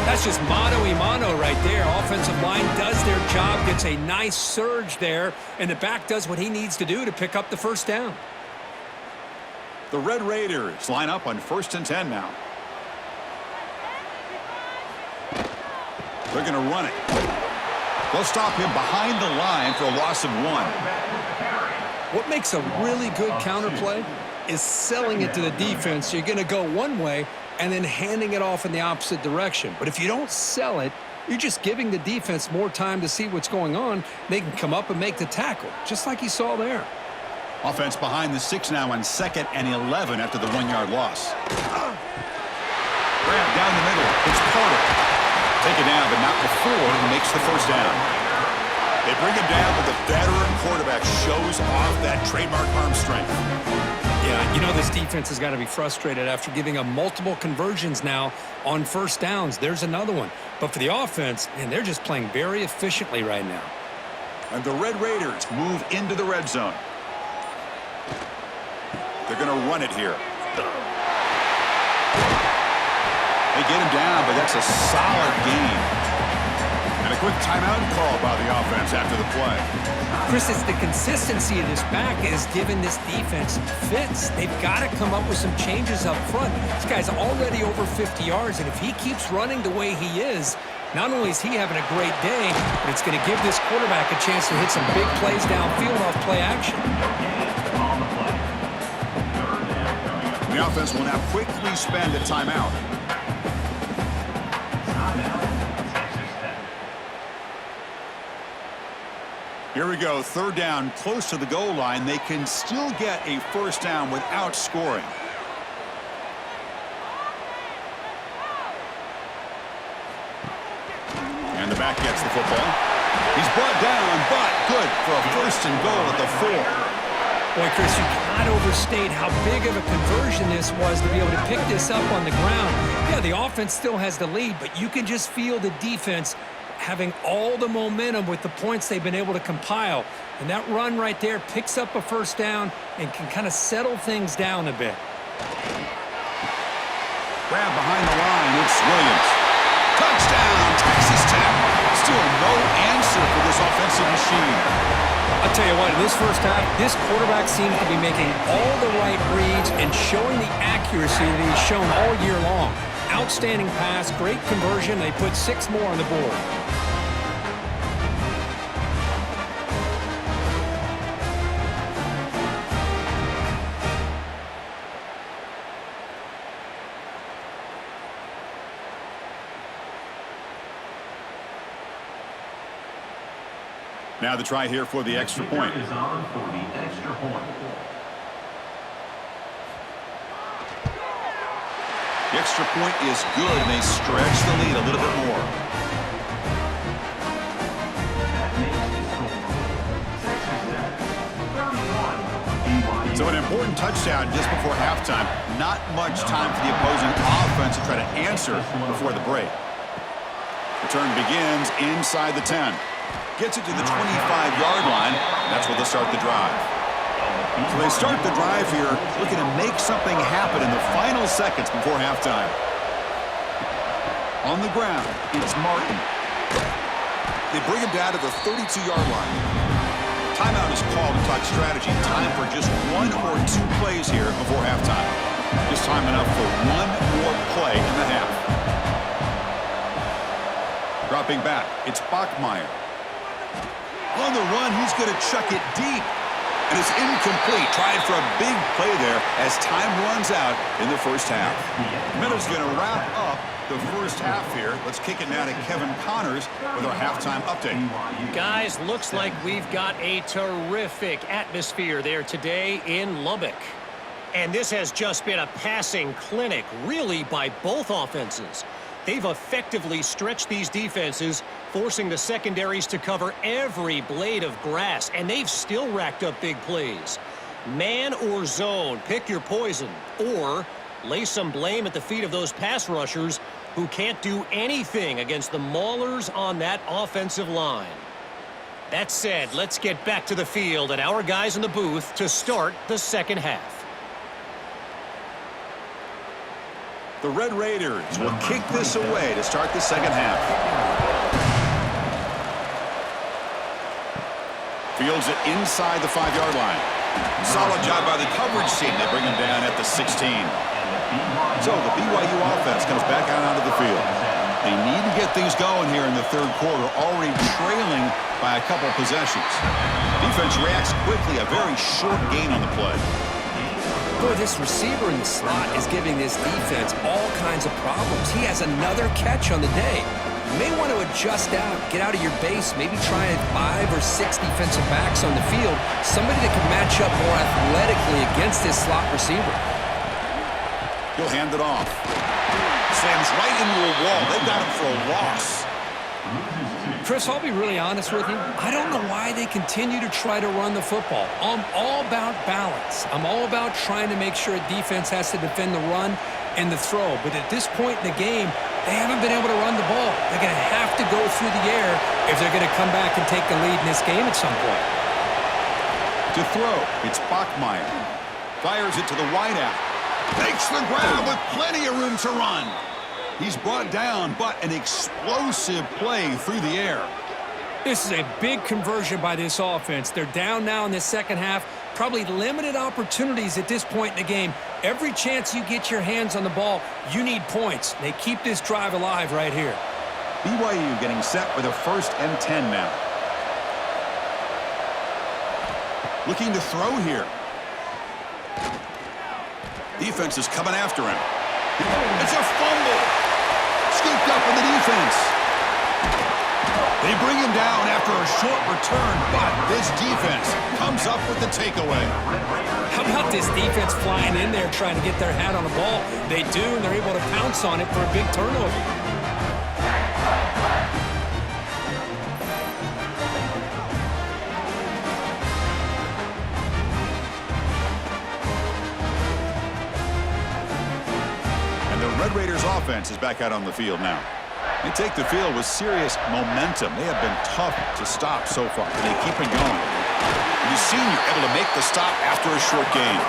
That's just mano-a-mano right there. Offensive line does their job, gets a nice surge there, and the back does what he needs to do to pick up the 1st down. The Red Raiders line up on 1st and 10 now. They're going to run it. They'll stop him behind the line for a loss of 1. What makes a really good counterplay is selling it to the defense. You're going to go one way and then handing it off in the opposite direction. But if you don't sell it, you're just giving the defense more time to see what's going on. They can come up and make the tackle, just like you saw there. Offense behind the 6 now on 2nd and 11 after the 1-yard loss. Grab down the middle. It's Carter. Take it down, but not before he makes the 1st down. They bring him down, but the veteran quarterback shows off that trademark arm strength. Yeah, you know this defense has got to be frustrated after giving up multiple conversions now on 1st downs. There's another one. But for the offense, man, they're just playing very efficiently right now. And the Red Raiders move into the red zone. They're going to run it here. They get him down, but that's a solid gain. And a quick timeout call by the offense after the play. Chris, it's the consistency of this back is giving this defense fits. They've got to come up with some changes up front. This guy's already over 50 yards, and if he keeps running the way he is, not only is he having a great day, but it's going to give this quarterback a chance to hit some big plays downfield off play action. The offense will now quickly spend a timeout. Here we go, 3rd down, close to the goal line. They can still get a 1st down without scoring. And the back gets the football. He's brought down, but good for a 1st and goal at the 4. Boy, Chris, you cannot overstate how big of a conversion this was to be able to pick this up on the ground. Yeah, the offense still has the lead, but you can just feel the defense having all the momentum with the points they've been able to compile. And that run right there picks up a 1st down and can kind of settle things down a bit. Grab behind the line, it's Williams. Touchdown, Texas Tech. Still no answer for this offensive machine. I'll tell you what, in this 1st half, this quarterback seems to be making all the right reads and showing the accuracy that he's shown all year long. Outstanding pass, great conversion. They put 6 more on the board. Now the try here for the extra point. Is on for the extra point. The extra point is good, and they stretch the lead a little bit more. That makes the score. Texas Tech, 31, BYU. So an important touchdown just before halftime. Not much time for the opposing offense to try to answer before the break. Return begins inside the 10. Gets it to the 25-yard line. That's where they'll start the drive. So they start the drive here looking to make something happen in the final seconds before halftime. On the ground, it's Martin. They bring him down to the 32-yard line. Timeout is called to talk strategy. Time for just 1 or 2 plays here before halftime. Just time enough for 1 more play in the half. Dropping back, it's Bachmeier. On the run, he's going to chuck it deep. And it's incomplete. Trying for a big play there as time runs out in the first half. Meadow's going to wrap up the first half here. Let's kick it now to Kevin Connors with our halftime update. Guys, looks like we've got a terrific atmosphere there today in Lubbock. And this has just been a passing clinic, really, by both offenses. They've effectively stretched these defenses, forcing the secondaries to cover every blade of grass, and they've still racked up big plays. Man or zone, pick your poison, or lay some blame at the feet of those pass rushers who can't do anything against the maulers on that offensive line. That said, let's get back to the field and our guys in the booth to start the second half. The Red Raiders will kick this away to start the second half. Fields it inside the 5-yard line. Solid job by the coverage team. They bring him down at the 16. So the BYU offense comes back out onto the field. They need to get things going here in the third quarter, already trailing by a couple possessions. Defense reacts quickly, a very short gain on the play. Boy, this receiver in the slot is giving this defense all kinds of problems. He has another catch on the day. You may want to adjust out, get out of your base, maybe try 5 or 6 defensive backs on the field, somebody that can match up more athletically against this slot receiver. He'll hand it off. Slams right into a wall. They've got him for a loss. Chris, I'll be really honest with you. I don't know why they continue to try to run the football. I'm all about balance. I'm all about trying to make sure a defense has to defend the run and the throw. But at this point in the game, they haven't been able to run the ball. They're going to have to go through the air if they're going to come back and take the lead in this game at some point. To throw, it's Bachmeier. Fires it to the wideout. Makes the grab with plenty of room to run. He's brought down, but an explosive play through the air. This is a big conversion by this offense. They're down now in the second half. Probably limited opportunities at this point in the game. Every chance you get your hands on the ball, you need points. They keep this drive alive right here. BYU getting set for the 1st and 10 now. Looking to throw here. Defense is coming after him. It's a fumble. Scooped up in the defense. They bring him down after a short return, but this defense comes up with the takeaway. How about this defense flying in there trying to get their hat on the ball? They do, and they're able to pounce on it for a big turnover. Red Raiders offense is back out on the field now. They take the field with serious momentum. They have been tough to stop so far, and they keep it going. The senior able to make the stop after a short gain.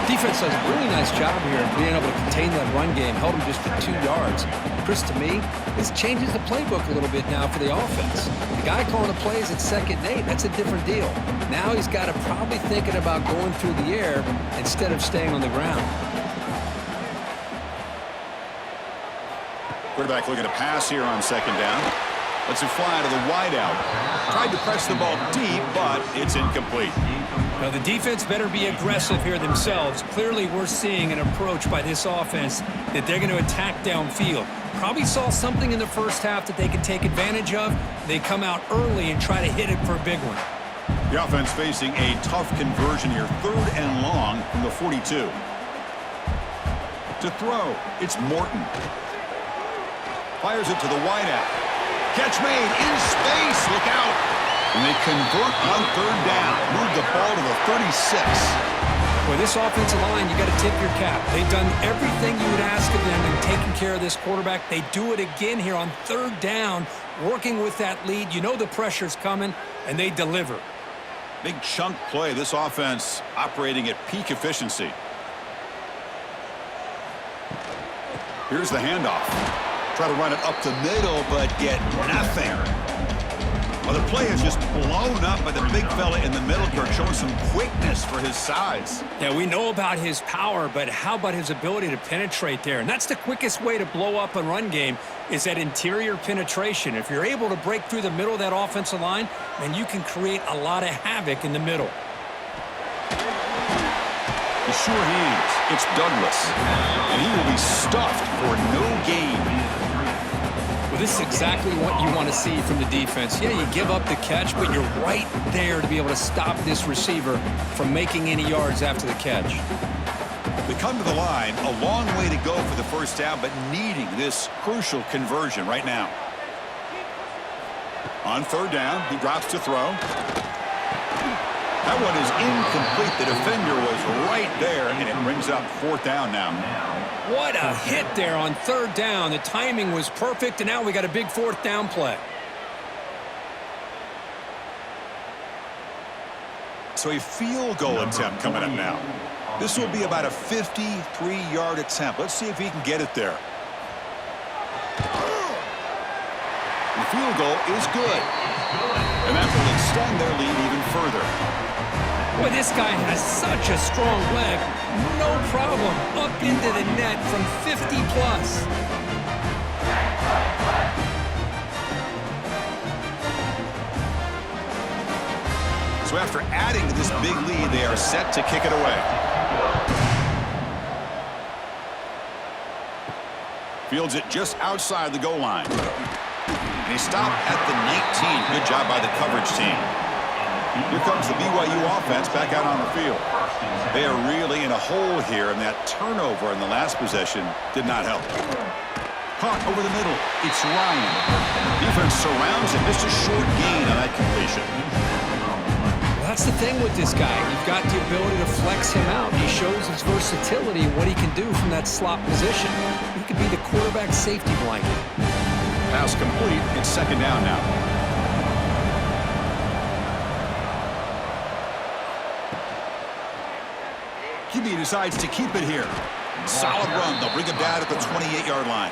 Defense does a really nice job here of being able to contain that run game, held them just for 2 yards. Chris, to me, this changes the playbook a little bit now for the offense. The guy calling the plays at 2nd and 8, that's a different deal. Now he's got to probably thinking about going through the air instead of staying on the ground. Quarterback looking to pass here on 2nd down. Lets it fly to the wideout. Tried to press the ball deep, but it's incomplete. Now, the defense better be aggressive here themselves. Clearly, we're seeing an approach by this offense that they're going to attack downfield. Probably saw something in the first half that they could take advantage of. They come out early and try to hit it for a big one. The offense facing a tough conversion here. 3rd and long from the 42. To throw, it's Morton. Fires it to the wideout. Catch made in space. Look out. And they convert on 3rd down. Move the ball to the 36. Well, this offensive line, you got to tip your cap. They've done everything you would ask of them in taking care of this quarterback. They do it again here on third down, working with that lead. You know the pressure's coming, and they deliver. Big chunk play. This offense operating at peak efficiency. Here's the handoff. Try to run it up the middle, but get nothing. Well, the play is just blown up by the big fella in the middle, Kirk, showing some quickness for his size. Yeah, we know about his power, but how about his ability to penetrate there? And that's the quickest way to blow up a run game, is that interior penetration. If you're able to break through the middle of that offensive line, then you can create a lot of havoc in the middle. The sure hands. It's Douglas. And he will be stuffed for no gain. Well, this is exactly what you want to see from the defense. Yeah, you give up the catch, but you're right there to be able to stop this receiver from making any yards after the catch. They come to the line, a long way to go for the first down, but needing this crucial conversion right now. On third down, he drops to throw. That one is incomplete. The defender was right there, and it brings up fourth down now. What a hit there on third down. The timing was perfect, and now we got a big fourth down play. So a field goal attempt coming up now. This will be about a 53-yard attempt. Let's see if he can get it there. The field goal is good. And that will extend their lead even further. Boy, this guy has such a strong leg. No problem. Up into the net from 50-plus. So after adding to this big lead, they are set to kick it away. Fields it just outside the goal line. And he stopped at the 19. Good job by the coverage team. Here comes the BYU offense back out on the field. They are really in a hole here, and that turnover in the last possession did not help. Caught over the middle. It's Ryan. Defense surrounds him. Just a short gain on that completion. Well, that's the thing with this guy. You've got the ability to flex him out. He shows his versatility and what he can do from that slot position. He could be the quarterback safety blanket. Pass complete. It's second down now. QB decides to keep it here. Solid run. They'll bring him down at the 28-yard line.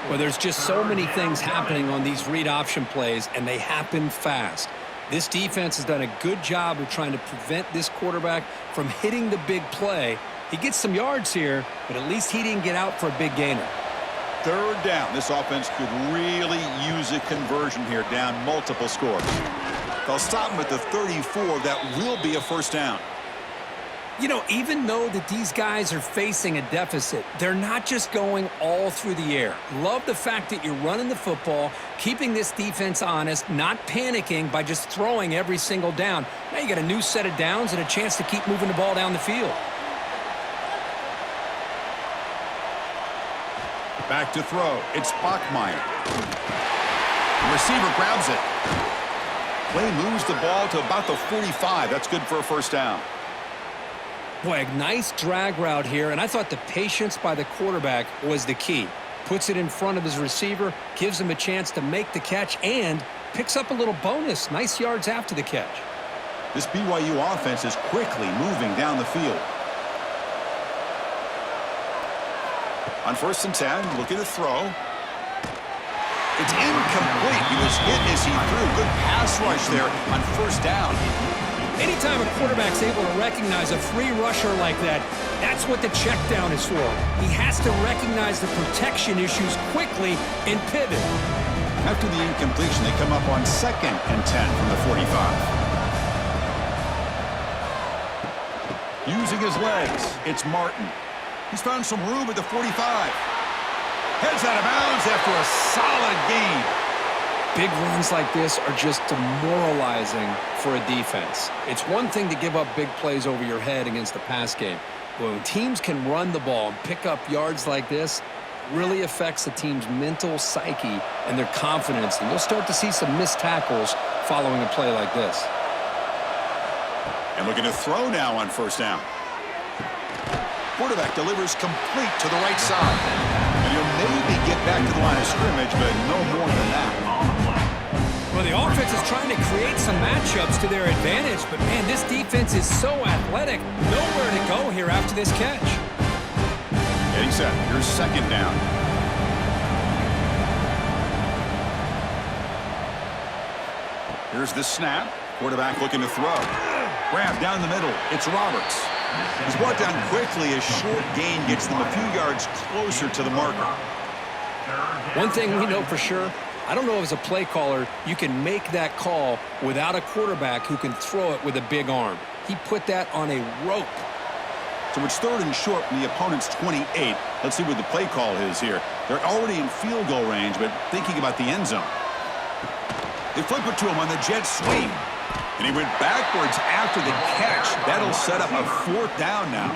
Well, there's just so many things happening on these read option plays, and they happen fast. This defense has done a good job of trying to prevent this quarterback from hitting the big play. He gets some yards here, but at least he didn't get out for a big gainer. Third down. This offense could really use a conversion here, down multiple scores. They'll stop him at the 34. That will be a first down. You know, even though that these guys are facing a deficit, they're not just going all through the air. Love the fact that you're running the football, keeping this defense honest, not panicking by just throwing every single down. Now you got a new set of downs and a chance to keep moving the ball down the field. Back to throw. It's Bachmeier. The receiver grabs it. Play moves the ball to about the 45. That's good for a first down. Boy, a nice drag route here, and I thought the patience by the quarterback was the key. Puts it in front of his receiver, gives him a chance to make the catch, and picks up a little bonus. Nice yards after the catch. This BYU offense is quickly moving down the field. On 1st and 10, looking to throw. It's incomplete. He was hit as he threw. Good pass rush there on first down. Anytime a quarterback's able to recognize a free rusher like that, that's what the check down is for. He has to recognize the protection issues quickly and pivot. After the incompletion, they come up on 2nd and 10 from the 45. Using his legs, it's Martin. He's found some room at the 45. Heads out of bounds after a solid gain. Big runs like this are just demoralizing for a defense. It's one thing to give up big plays over your head against the pass game. But when teams can run the ball and pick up yards like this, it really affects the team's mental psyche and their confidence. And you'll start to see some missed tackles following a play like this. And looking to throw now on first down. Quarterback delivers complete to the right side. And he'll maybe get back to the line of scrimmage, but no more than that. Well, the offense is trying to create some matchups to their advantage, but, man, this defense is so athletic. Nowhere to go here after this catch. Getting set. Here's second down. Here's the snap. Quarterback looking to throw. Grab down the middle. It's Roberts. He's brought down quickly. A short gain gets them a few yards closer to the marker. One thing we know for sure, I don't know as a play caller, you can make that call without a quarterback who can throw it with a big arm. He put that on a rope. So it's third and short from the opponent's 28. Let's see what the play call is here. They're already in field goal range, but thinking about the end zone. They flip it to him on the jet sweep. And he went backwards after the catch. That'll set up a fourth down now.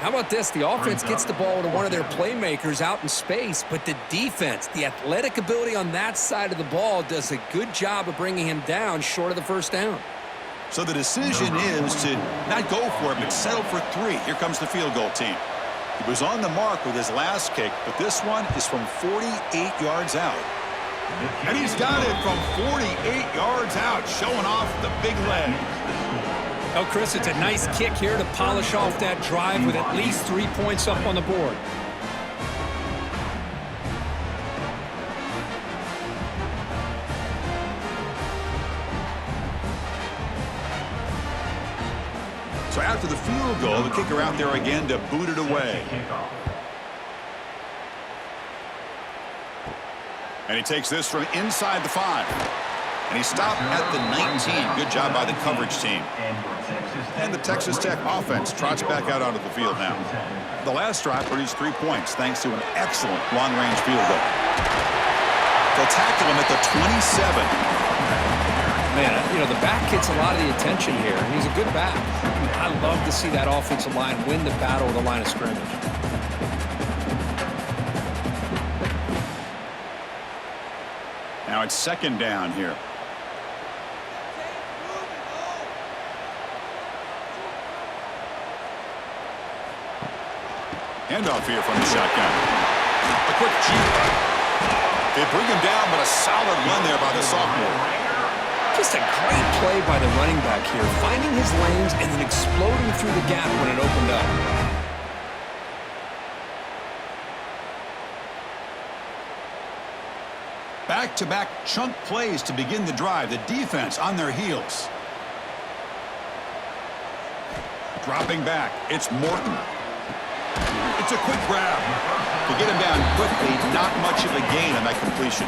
How about this? The offense gets the ball to one of their playmakers out in space, but the defense, the athletic ability on that side of the ball does a good job of bringing him down short of the first down. So the decision is to not go for it, but settle for 3. Here comes the field goal team. He was on the mark with his last kick, but this one is from 48 yards out. And he's got it from 48 yards out, showing off the big leg. Oh, Chris, it's a nice kick here to polish off that drive with at least 3 points up on the board. So after the field goal, the kicker out there again to boot it away. And he takes this from inside the 5. And he stopped at the 19. Good job by the coverage team. And the Texas Tech offense trots back out onto the field now. The last drive produced 3 points thanks to an excellent long-range field goal. They'll tackle him at the 27. Man, you know, the back gets a lot of the attention here, and he's a good back. I love to see that offensive line win the battle of the line of scrimmage. Now it's second down here. Handoff here from the shotgun. A quick juke. They bring him down, but a solid run there by the sophomore. Just a great play by the running back here, finding his lanes and then exploding through the gap when it opened up. Back-to-back chunk plays to begin the drive. The defense on their heels. Dropping back. It's Morton. It's a quick grab. To get him down quickly, not much of a gain on that completion.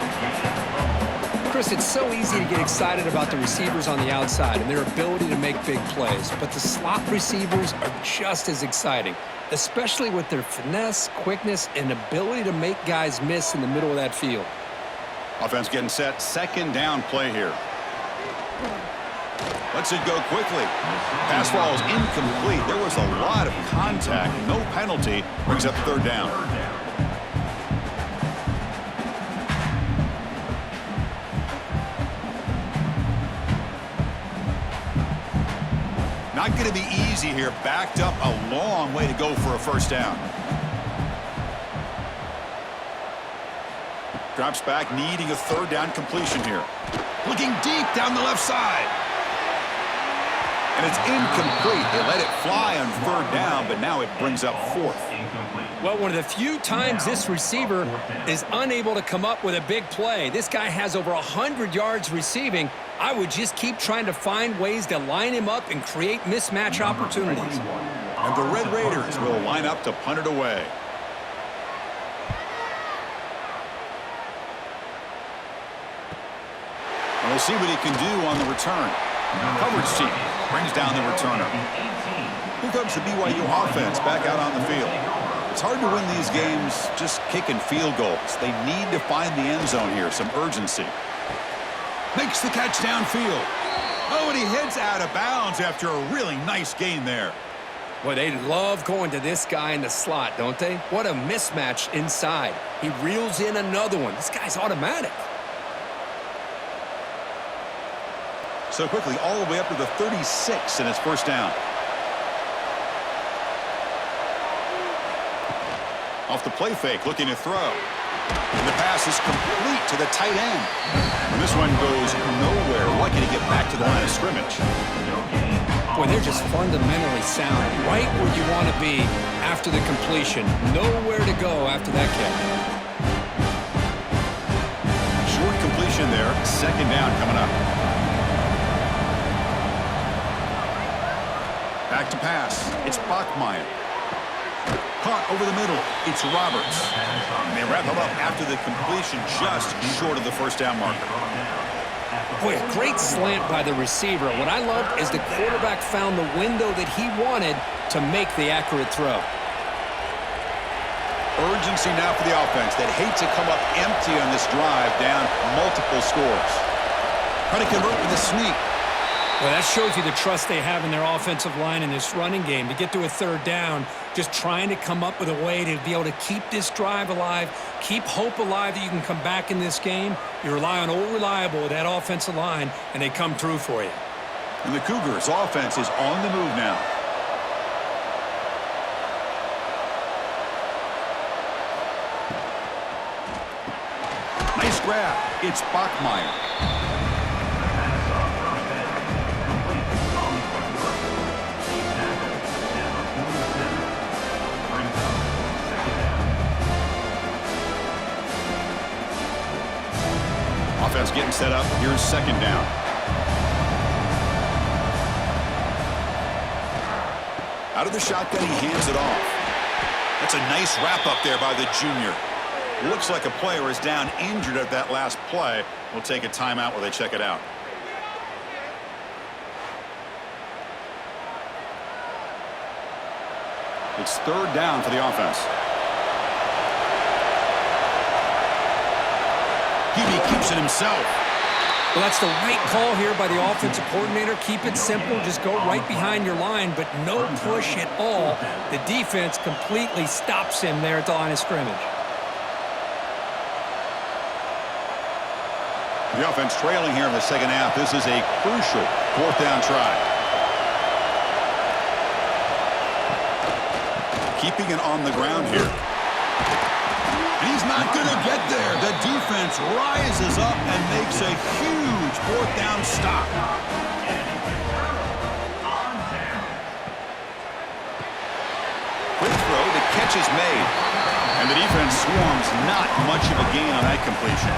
Chris, it's so easy to get excited about the receivers on the outside and their ability to make big plays, but the slot receivers are just as exciting, especially with their finesse, quickness, and ability to make guys miss in the middle of that field. Offense getting set. Second down play here. Lets it go quickly. Pass ball is incomplete. There was a lot of contact. No penalty. Brings up third down. Not going to be easy here. Backed up a long way to go for a first down. Drops back, needing a third down completion here. Looking deep down the left side. And it's incomplete. They let it fly on third down, but now it brings up fourth. Well, one of the few times this receiver is unable to come up with a big play. This guy has over 100 yards receiving. I would just keep trying to find ways to line him up and create mismatch opportunities. And the Red Raiders will line up to punt it away. And we'll see what he can do on the return. Coverage team brings down the returner. Here comes the BYU offense back out on the field. It's hard to win these games just kicking field goals. They need to find the end zone here, some urgency. Makes the catch downfield. Oh, and he heads out of bounds after a really nice gain there. Boy, they love going to this guy in the slot, don't they? What a mismatch inside. He reels in another one. This guy's automatic. So quickly, all the way up to the 36, and it's first down. Off the play fake, looking to throw. And the pass is complete to the tight end. And this one goes nowhere. Lucky to get back to the line of scrimmage. Boy, they're just fundamentally sound. Right where you want to be after the completion. Nowhere to go after that catch. Short completion there. Second down coming up. Back to pass. It's Bachmeier. Caught over the middle. It's Roberts. And they wrap him up after the completion, just short of the first down marker. Boy, a great slant by the receiver. What I loved is the quarterback found the window that he wanted to make the accurate throw. Urgency now for the offense that hate to come up empty on this drive, down multiple scores. Trying to convert with a sneak. Well, that shows you the trust they have in their offensive line in this running game. To get to a third down, just trying to come up with a way to be able to keep this drive alive, keep hope alive that you can come back in this game. You rely on old reliable with that offensive line, and they come through for you. And the Cougars' offense is on the move now. Nice grab. It's Bachmeier. Offense getting set up. Here's second down. Out of the shotgun, he hands it off. That's a nice wrap up there by the junior. Looks like a player is down injured at that last play. We'll take a timeout while they check it out. It's third down for the offense. He keeps it himself. Well, that's the right call here by the offensive coordinator. Keep it simple. Just go right behind your line, but no push at all. The defense completely stops him there at the line of scrimmage. The offense trailing here in the second half. This is a crucial fourth down try. Keeping it on the ground here. He's not going to get there. The defense rises up and makes a huge fourth down stop. Quick throw. The catch is made. And the defense swarms. Not much of a gain on that completion.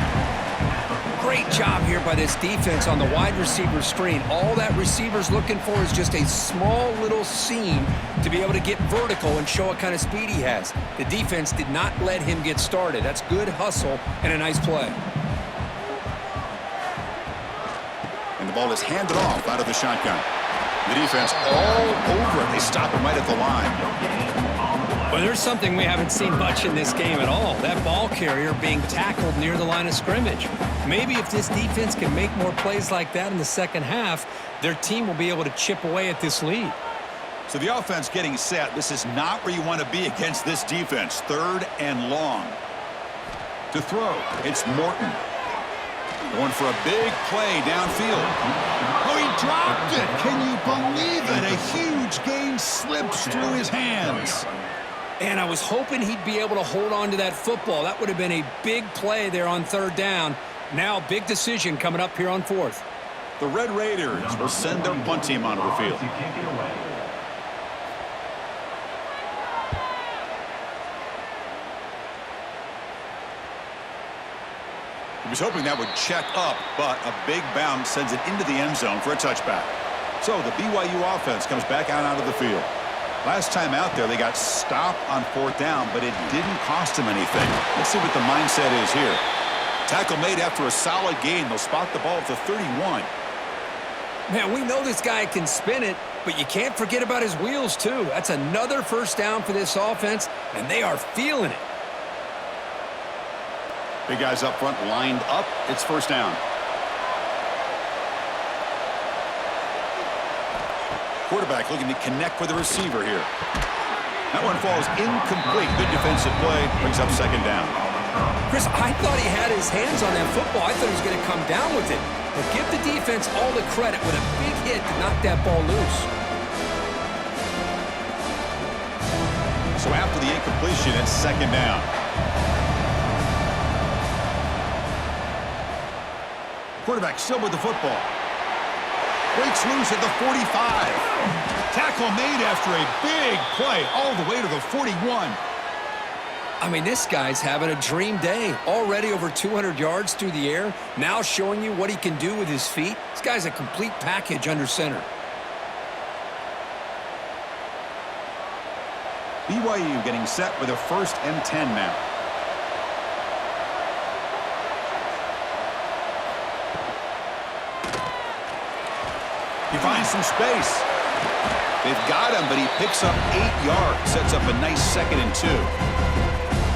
Great job here by this defense on the wide receiver screen. All that receiver's looking for is just a small little seam to be able to get vertical and show what kind of speed he has. The defense did not let him get started. That's good hustle and a nice play. And the ball is handed off out of the shotgun. The defense all over it. They stop him right at the line. Well, there's something we haven't seen much in this game at all. That ball carrier being tackled near the line of scrimmage. Maybe if this defense can make more plays like that in the second half, their team will be able to chip away at this lead. So the offense getting set. This is not where you want to be against this defense. Third and long. To throw, it's Morton. Going for a big play downfield. Oh, he dropped it. Can you believe it? A huge gain slips through his hands. And I was hoping he'd be able to hold on to that football. That would have been a big play there on third down. Now, big decision coming up here on fourth. The Red Raiders will send their punt team onto the field. He was hoping that would check up, but a big bounce sends it into the end zone for a touchback. So the BYU offense comes back out onto the field. Last time out there, they got stopped on fourth down, but it didn't cost them anything. Let's see what the mindset is here. Tackle made after a solid gain. They'll spot the ball at the 31. Man, we know this guy can spin it, but you can't forget about his wheels, too. That's another first down for this offense, and they are feeling it. Big guys up front lined up. It's first down. Quarterback looking to connect with the receiver here. That one falls incomplete. Good defensive play. Brings up second down. Chris, I thought he had his hands on that football. I thought he was going to come down with it. But give the defense all the credit with a big hit to knock that ball loose. So after the incompletion, it's second down. Quarterback still with the football. Breaks loose at the 45. Tackle made after a big play all the way to the 41. I mean, this guy's having a dream day. Already over 200 yards through the air. Now showing you what he can do with his feet. This guy's a complete package under center. BYU getting set with a 1st and 10 now. He finds some space. They've got him, but he picks up 8 yards. Sets up a nice 2nd and 2.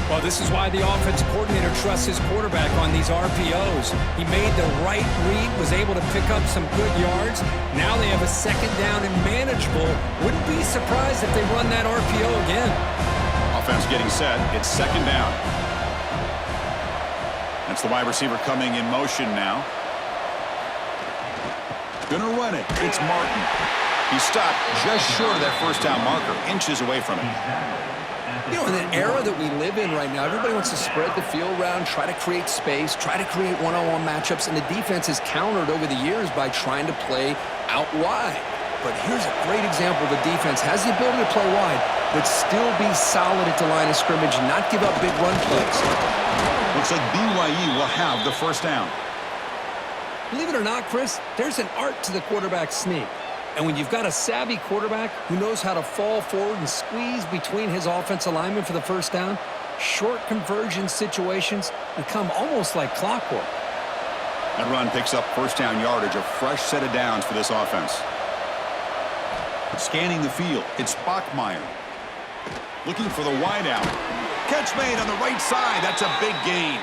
Well, this is why the offensive coordinator trusts his quarterback on these RPOs. He made the right read, was able to pick up some good yards. Now they have a 2nd down and manageable. Wouldn't be surprised if they run that RPO again. Offense getting set. It's 2nd down. That's the wide receiver coming in motion now. Gonna run it. It's Martin. He stopped just short of that 1st down marker, inches away from it. You know, in an era that we live in right now, everybody wants to spread the field around, try to create space, try to create one-on-one matchups, and the defense has countered over the years by trying to play out wide. But here's a great example. The defense has the ability to play wide, but still be solid at the line of scrimmage, not give up big run plays. Looks like BYU will have the 1st down. Believe it or not, Chris, there's an art to the quarterback sneak. And when you've got a savvy quarterback who knows how to fall forward and squeeze between his offensive linemen for the 1st down, short conversion situations become almost like clockwork. That run picks up 1st down yardage, a fresh set of downs for this offense. Scanning the field, it's Bachmeier. Looking for the wideout. Catch made on the right side. That's a big gain.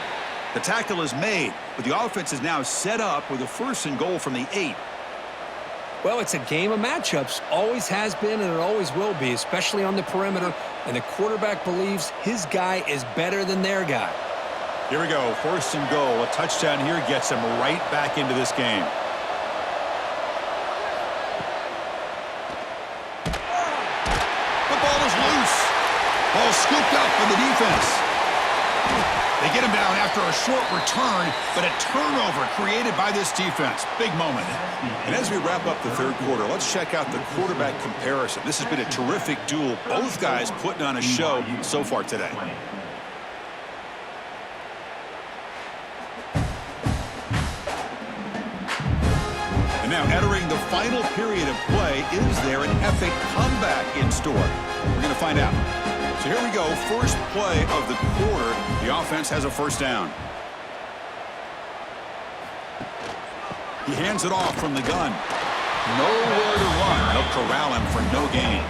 The tackle is made, but the offense is now set up with a 1st and goal from the 8. Well, it's a game of matchups. Always has been and it always will be, especially on the perimeter. And the quarterback believes his guy is better than their guy. Here we go. 1st and goal. A touchdown here gets him right back into this game. The ball is loose. Ball scooped up by the defense. They get him down after a short return, but a turnover created by this defense. Big moment. And as we wrap up the 3rd quarter, let's check out the quarterback comparison. This has been a terrific duel. Both guys putting on a show so far today. And now entering the final period of play, is there an epic comeback in store? We're going to find out. So here we go, 1st play of the quarter. The offense has a 1st down. He hands it off from the gun. Nowhere to run. They'll corral him for no gain.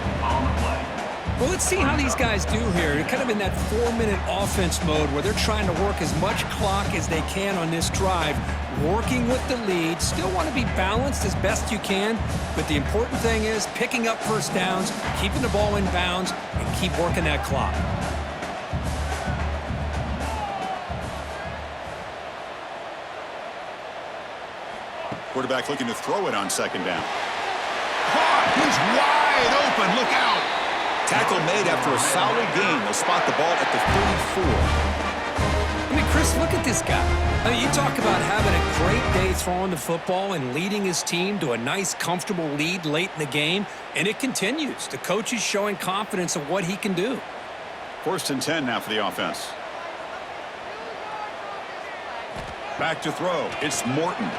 Well, let's see how these guys do here. They're kind of in that 4-minute offense mode where they're trying to work as much clock as they can on this drive, working with the lead. Still want to be balanced as best you can, but the important thing is picking up 1st downs, keeping the ball in bounds, and keep working that clock. Quarterback looking to throw it on 2nd down. Caught! He's wide open. Look out! Tackle made after a solid gain. They'll spot the ball at the 34. I mean, Chris, look at this guy. I mean, you talk about having a great day throwing the football and leading his team to a nice, comfortable lead late in the game, and it continues. The coach is showing confidence of what he can do. 1st and 10 now for the offense. Back to throw. It's Morton.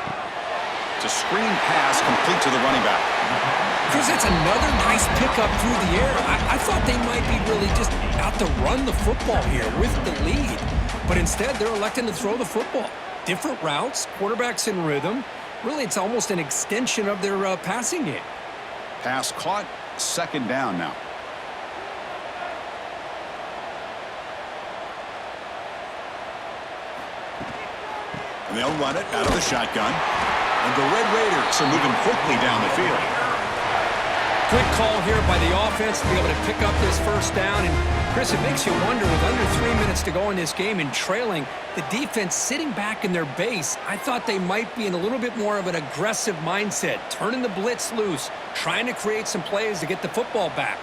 It's a screen pass complete to the running back. Chris, that's another nice pickup through the air. I thought they might be really just out to run the football here with the lead. But instead, they're electing to throw the football. Different routes, quarterbacks in rhythm. Really, it's almost an extension of their passing game. Pass caught. 2nd down now. And they'll run it out of the shotgun. And the Red Raiders are moving quickly down the field. Good call here by the offense to be able to pick up this first down. And, Chris, it makes you wonder, with under 3 minutes to go in this game and trailing, the defense sitting back in their base, I thought they might be in a little bit more of an aggressive mindset, turning the blitz loose, trying to create some plays to get the football back.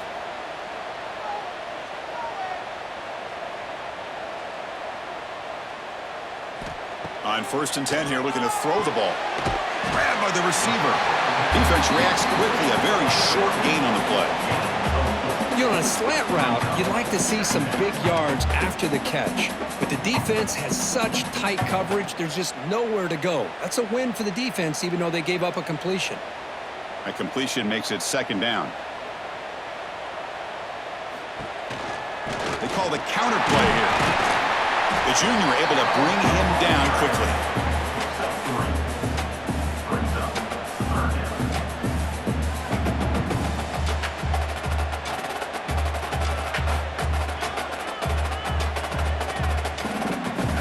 On 1st and 10 here, looking to throw the ball. Grabbed by the receiver. Defense reacts quickly. A very short gain on the play. You know, on a slant route, you'd like to see some big yards after the catch. But the defense has such tight coverage, there's just nowhere to go. That's a win for the defense, even though they gave up a completion. A completion makes it 2nd down. They call the counter play here. The junior able to bring him down quickly.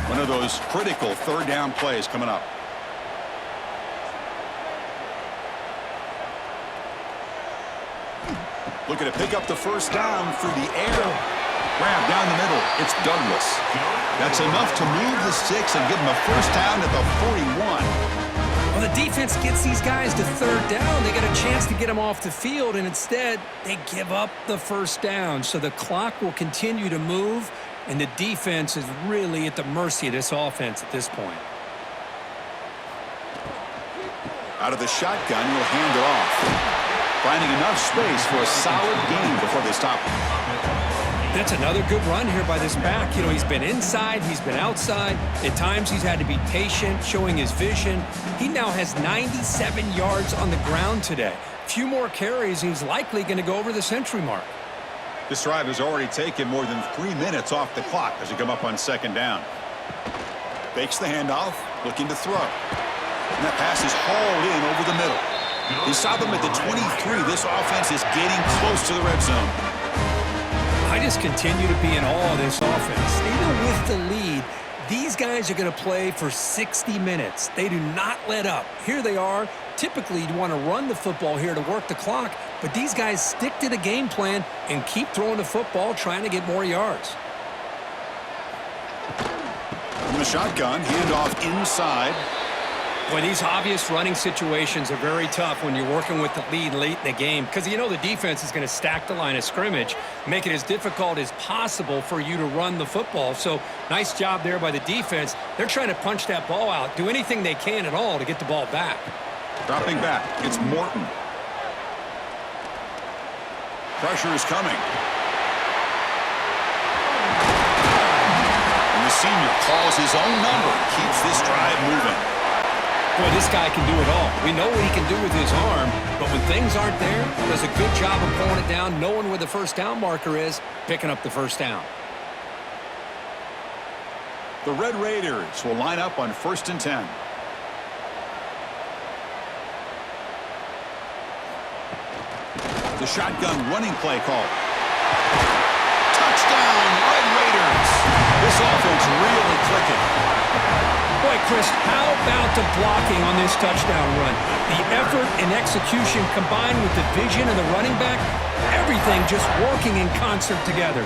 One of those critical 3rd down plays coming up. Looking to pick up the 1st down through the air. Grab down the middle. It's Douglas. That's enough to move the sticks and give them a 1st down at the 41. Well, the defense gets these guys to 3rd down. They got a chance to get them off the field, and instead they give up the 1st down. So the clock will continue to move, and the defense is really at the mercy of this offense at this point. Out of the shotgun, he'll hand it off. Finding enough space for a solid gain before they stop him. That's another good run here by this back. You know, he's been inside, he's been outside. At times he's had to be patient, showing his vision. He now has 97 yards on the ground today. A few more carries, he's likely going to go over the century mark. This drive has already taken more than 3 minutes off the clock as they come up on 2nd down. Fakes the handoff, looking to throw. And that pass is hauled in over the middle. They stop him at the 23. This offense is getting close to the red zone. I just continue to be in awe of this offense. Even with the lead, these guys are going to play for 60 minutes. They do not let up. Here they are. Typically, you want to run the football here to work the clock, but these guys stick to the game plan and keep throwing the football, trying to get more yards. From the shotgun, handoff inside. Boy, these obvious running situations are very tough when you're working with the lead late in the game, because you know the defense is going to stack the line of scrimmage, make it as difficult as possible for you to run the football. So nice job there by the defense. They're trying to punch that ball out, do anything they can at all to get the ball back. Dropping back, it's Morton. Pressure is coming. And the senior calls his own number, keeps this drive moving. Boy, this guy can do it all. We know what he can do with his arm, but when things aren't there, does a good job of pulling it down, knowing where the 1st down marker is, picking up the 1st down. The Red Raiders will line up on 1st and 10. The shotgun running play call. Touchdown, Red Raiders. This offense really clicking. Boy, Chris, how about the blocking on this touchdown run? The effort and execution combined with the vision of the running back, everything just working in concert together.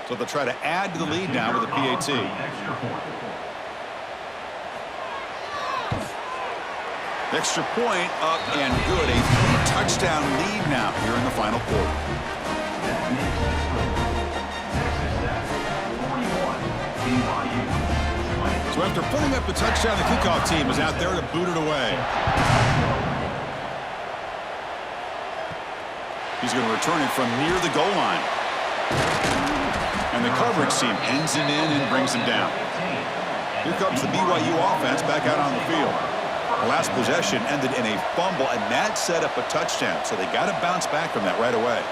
So they'll try to add to the lead now with a PAT. Extra point up and good. A 3-touchdown lead now here in the final quarter. So after putting up the touchdown, the kickoff team is out there to boot it away. He's going to return it from near the goal line. And the coverage team ends him in and brings him down. Here comes the BYU offense back out on the field. The last possession ended in a fumble, and that set up a touchdown. So they got to bounce back from that right away.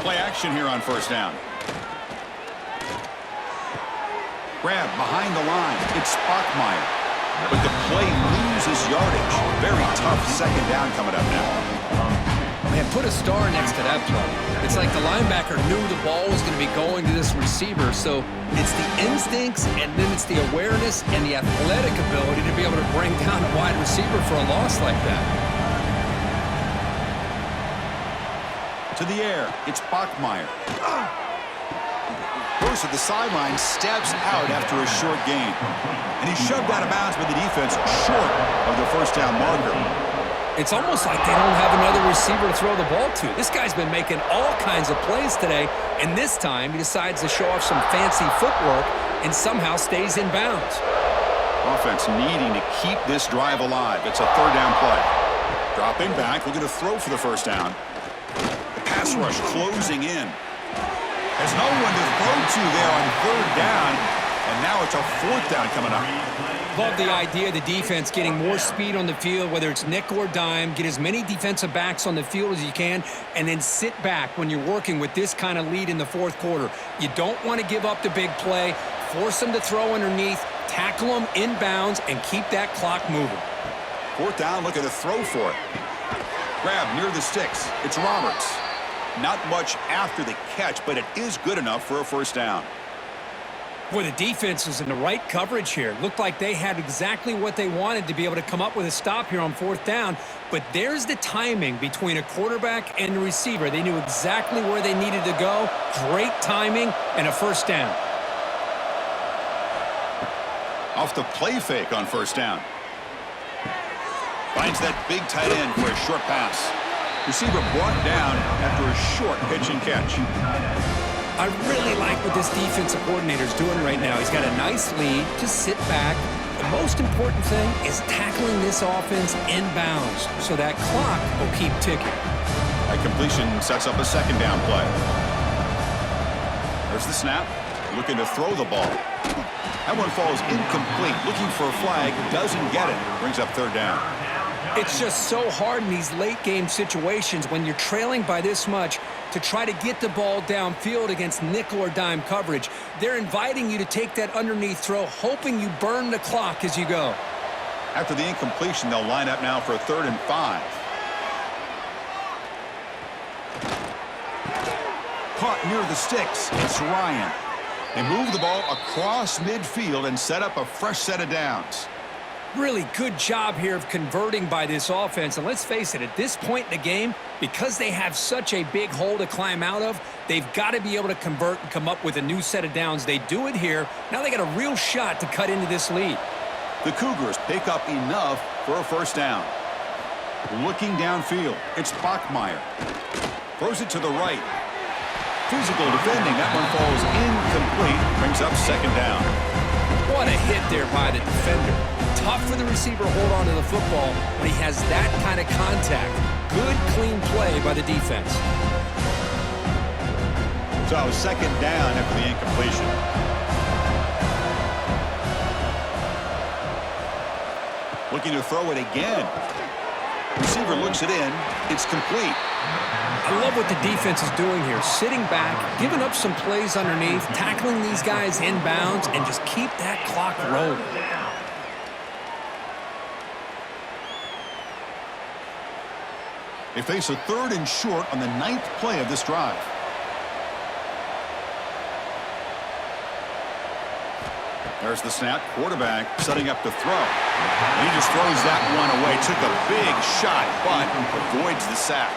Play action here on 1st down. Grab behind the line. It's Spockmeyer. But the play loses yardage. Very tough second down coming up now. Man, put a star next to that play. It's like the linebacker knew the ball was going to be going to this receiver, so it's the instincts and then it's the awareness and the athletic ability to be able to bring down a wide receiver for a loss like that. To the air, it's Bachmeier. Goes to the sideline, steps out after a short gain. And he's shoved out of bounds by the defense short of the first down marker. It's almost like they don't have another receiver to throw the ball to. This guy's been making all kinds of plays today, and this time he decides to show off some fancy footwork and somehow stays in bounds. Offense needing to keep this drive alive. It's a third down play. Dropping back, looking to throw for the first down. The pass rush closing in. Has no one to throw to there on third down, and now it's a fourth down coming up. Love the idea of the defense getting more speed on the field, whether it's nickel or dime, get as many defensive backs on the field as you can, and then sit back when you're working with this kind of lead in the fourth quarter. You don't want to give up the big play, force them to throw underneath, tackle them in bounds, and keep that clock moving. Fourth down, looking to throw for it. Grab near the sticks. It's Roberts. Not much after the catch, but it is good enough for a first down. Boy, the defense was in the right coverage here. Looked like they had exactly what they wanted to be able to come up with a stop here on fourth down. But there's the timing between a quarterback and the receiver. They knew exactly where they needed to go. Great timing and a first down. Off the play fake on first down. Finds that big tight end for a short pass. Receiver brought down after a short pitch and catch. I really like what this defensive coordinator is doing right now. He's got a nice lead. Just sit back. The most important thing is tackling this offense in bounds so that clock will keep ticking. That completion sets up a second down play. There's the snap. Looking to throw the ball. That one falls incomplete. Looking for a flag. Doesn't get it. Brings up third down. It's just so hard in these late-game situations when you're trailing by this much to try to get the ball downfield against nickel or dime coverage. They're inviting you to take that underneath throw, hoping you burn the clock as you go. After the incompletion, they'll line up now for a 3rd and 5. Caught near the sticks. It's Ryan. They move the ball across midfield and set up a fresh set of downs. Really good job here of converting by this offense. And let's face it, at this point in the game, because they have such a big hole to climb out of, they've got to be able to convert and come up with a new set of downs. They do it here. Now they got a real shot to cut into this lead. The Cougars pick up enough for a first down. Looking downfield, it's Bachmeier. Throws it to the right. Physical defending. That one falls incomplete. Brings up second down. What a hit there by the defender. Tough for the receiver to hold on to the football when he has that kind of contact. Good, clean play by the defense. So second down after the incompletion. Looking to throw it again. Receiver looks it in. It's complete. I love what the defense is doing here. Sitting back, giving up some plays underneath, tackling these guys in bounds, and just keep that clock rolling. They face a 3rd and short on the 9th play of this drive. There's the snap. Quarterback setting up to throw. And he just throws that one away. Took a big shot, but avoids the sack.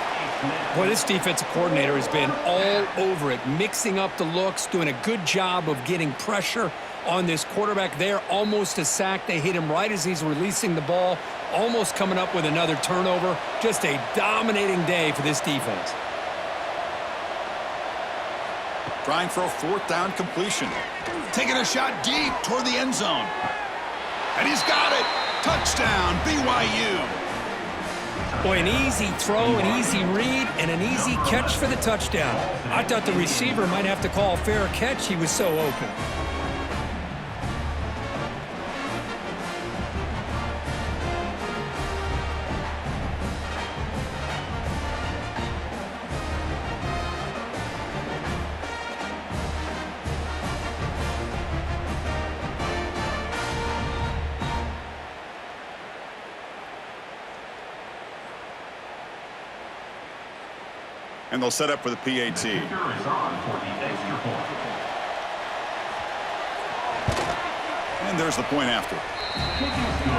Boy, this defensive coordinator has been all over it, mixing up the looks, doing a good job of getting pressure on this quarterback there. Almost a sack. They hit him right as he's releasing the ball. Almost coming up with another turnover. Just a dominating day for this defense. Trying for a 4th down completion. Taking a shot deep toward the end zone. And he's got it. Touchdown, BYU. Boy, an easy throw, an easy read, and an easy catch for the touchdown. I thought the receiver might have to call a fair catch. He was so open. And they'll set up for the PAT. Kicker is on for the extra point. And there's the point after. Kick is good.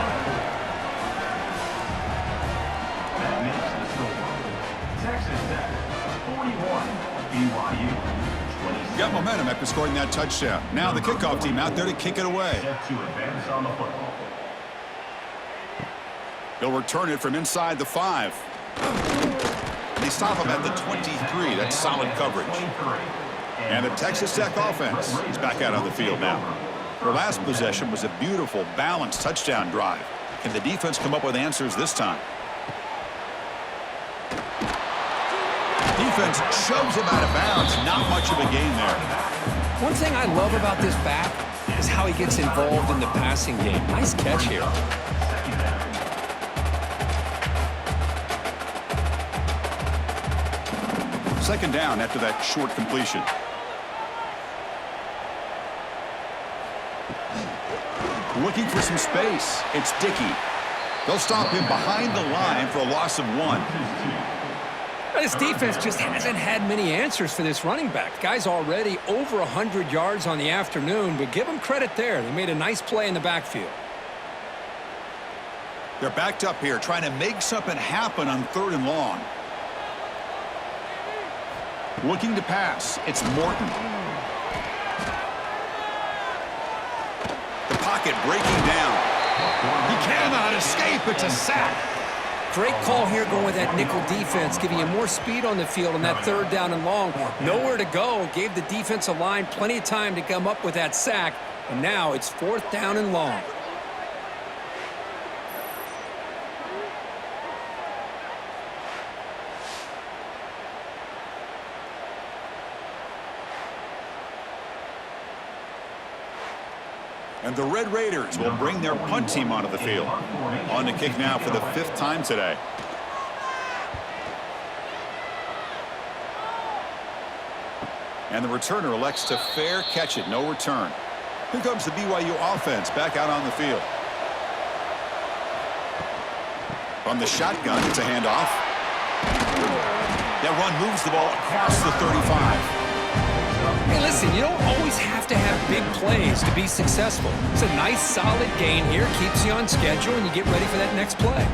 That makes the score. Texas Tech 41, BYU 26. Got momentum after scoring that touchdown. Now the kickoff team out there to kick it away. Set to advance on the football. They'll return it from inside the 5. They stop him at the 23. That's solid coverage. 23. And the Texas Tech offense is back out on the field now. Their last possession was a beautiful, balanced touchdown drive. Can the defense come up with answers this time? Defense shoves him out of bounds. Not much of a gain there. One thing I love about this back is how he gets involved in the passing game. Nice catch here. Second down after that short completion. Looking for some space. It's Dickey. They'll stop him behind the line for a loss of 1. This defense just hasn't had many answers for this running back. Guy's already over 100 yards on the afternoon, but give him credit there. They made a nice play in the backfield. They're backed up here trying to make something happen on 3rd and long. Looking to pass. It's Morton. The pocket breaking down. He cannot escape. It's a sack. Great call here going with that nickel defense, giving you more speed on the field on that 3rd down and long. Nowhere to go. Gave the defensive line plenty of time to come up with that sack. And now it's 4th down and long. And the Red Raiders will bring their punt team onto the field. On to kick now for the 5th time today. And the returner elects to fair catch it. No return. Here comes the BYU offense back out on the field. From the shotgun, it's a handoff. That run moves the ball across the 35. Hey, listen, you don't always have to have big plays to be successful. It's a nice, solid gain here. Keeps you on schedule, and you get ready for that next play.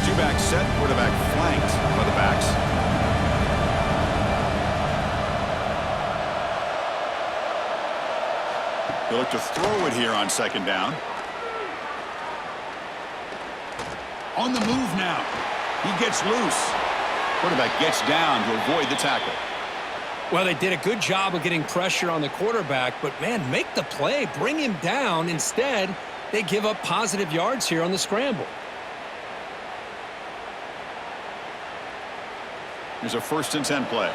2-back set, quarterback flanked by the backs. They look to throw it here on 2nd down. On the move now. He gets loose. Quarterback gets down to avoid the tackle. Well, they did a good job of getting pressure on the quarterback, but, man, make the play. Bring him down. Instead, they give up positive yards here on the scramble. Here's a 1st and 10 play.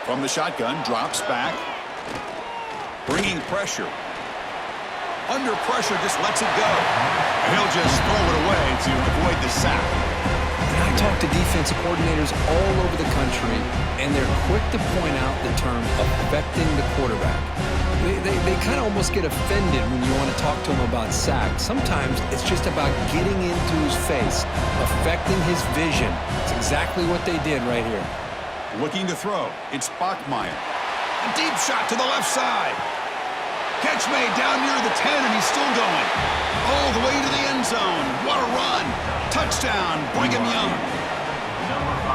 From the shotgun, drops back. Bringing pressure. Under pressure, just lets it go. And he'll just throw it away to avoid the sack. I talk to defensive coordinators all over the country, and they're quick to point out the term affecting the quarterback. They kind of almost get offended when you want to talk to them about sacks. Sometimes it's just about getting into his face, affecting his vision. It's exactly what they did right here. Looking to throw. It's Bachmeier. A deep shot to the left side. Catch made down near the 10, and he's still going. All the way to the end zone. What a run. Touchdown, Brigham Young.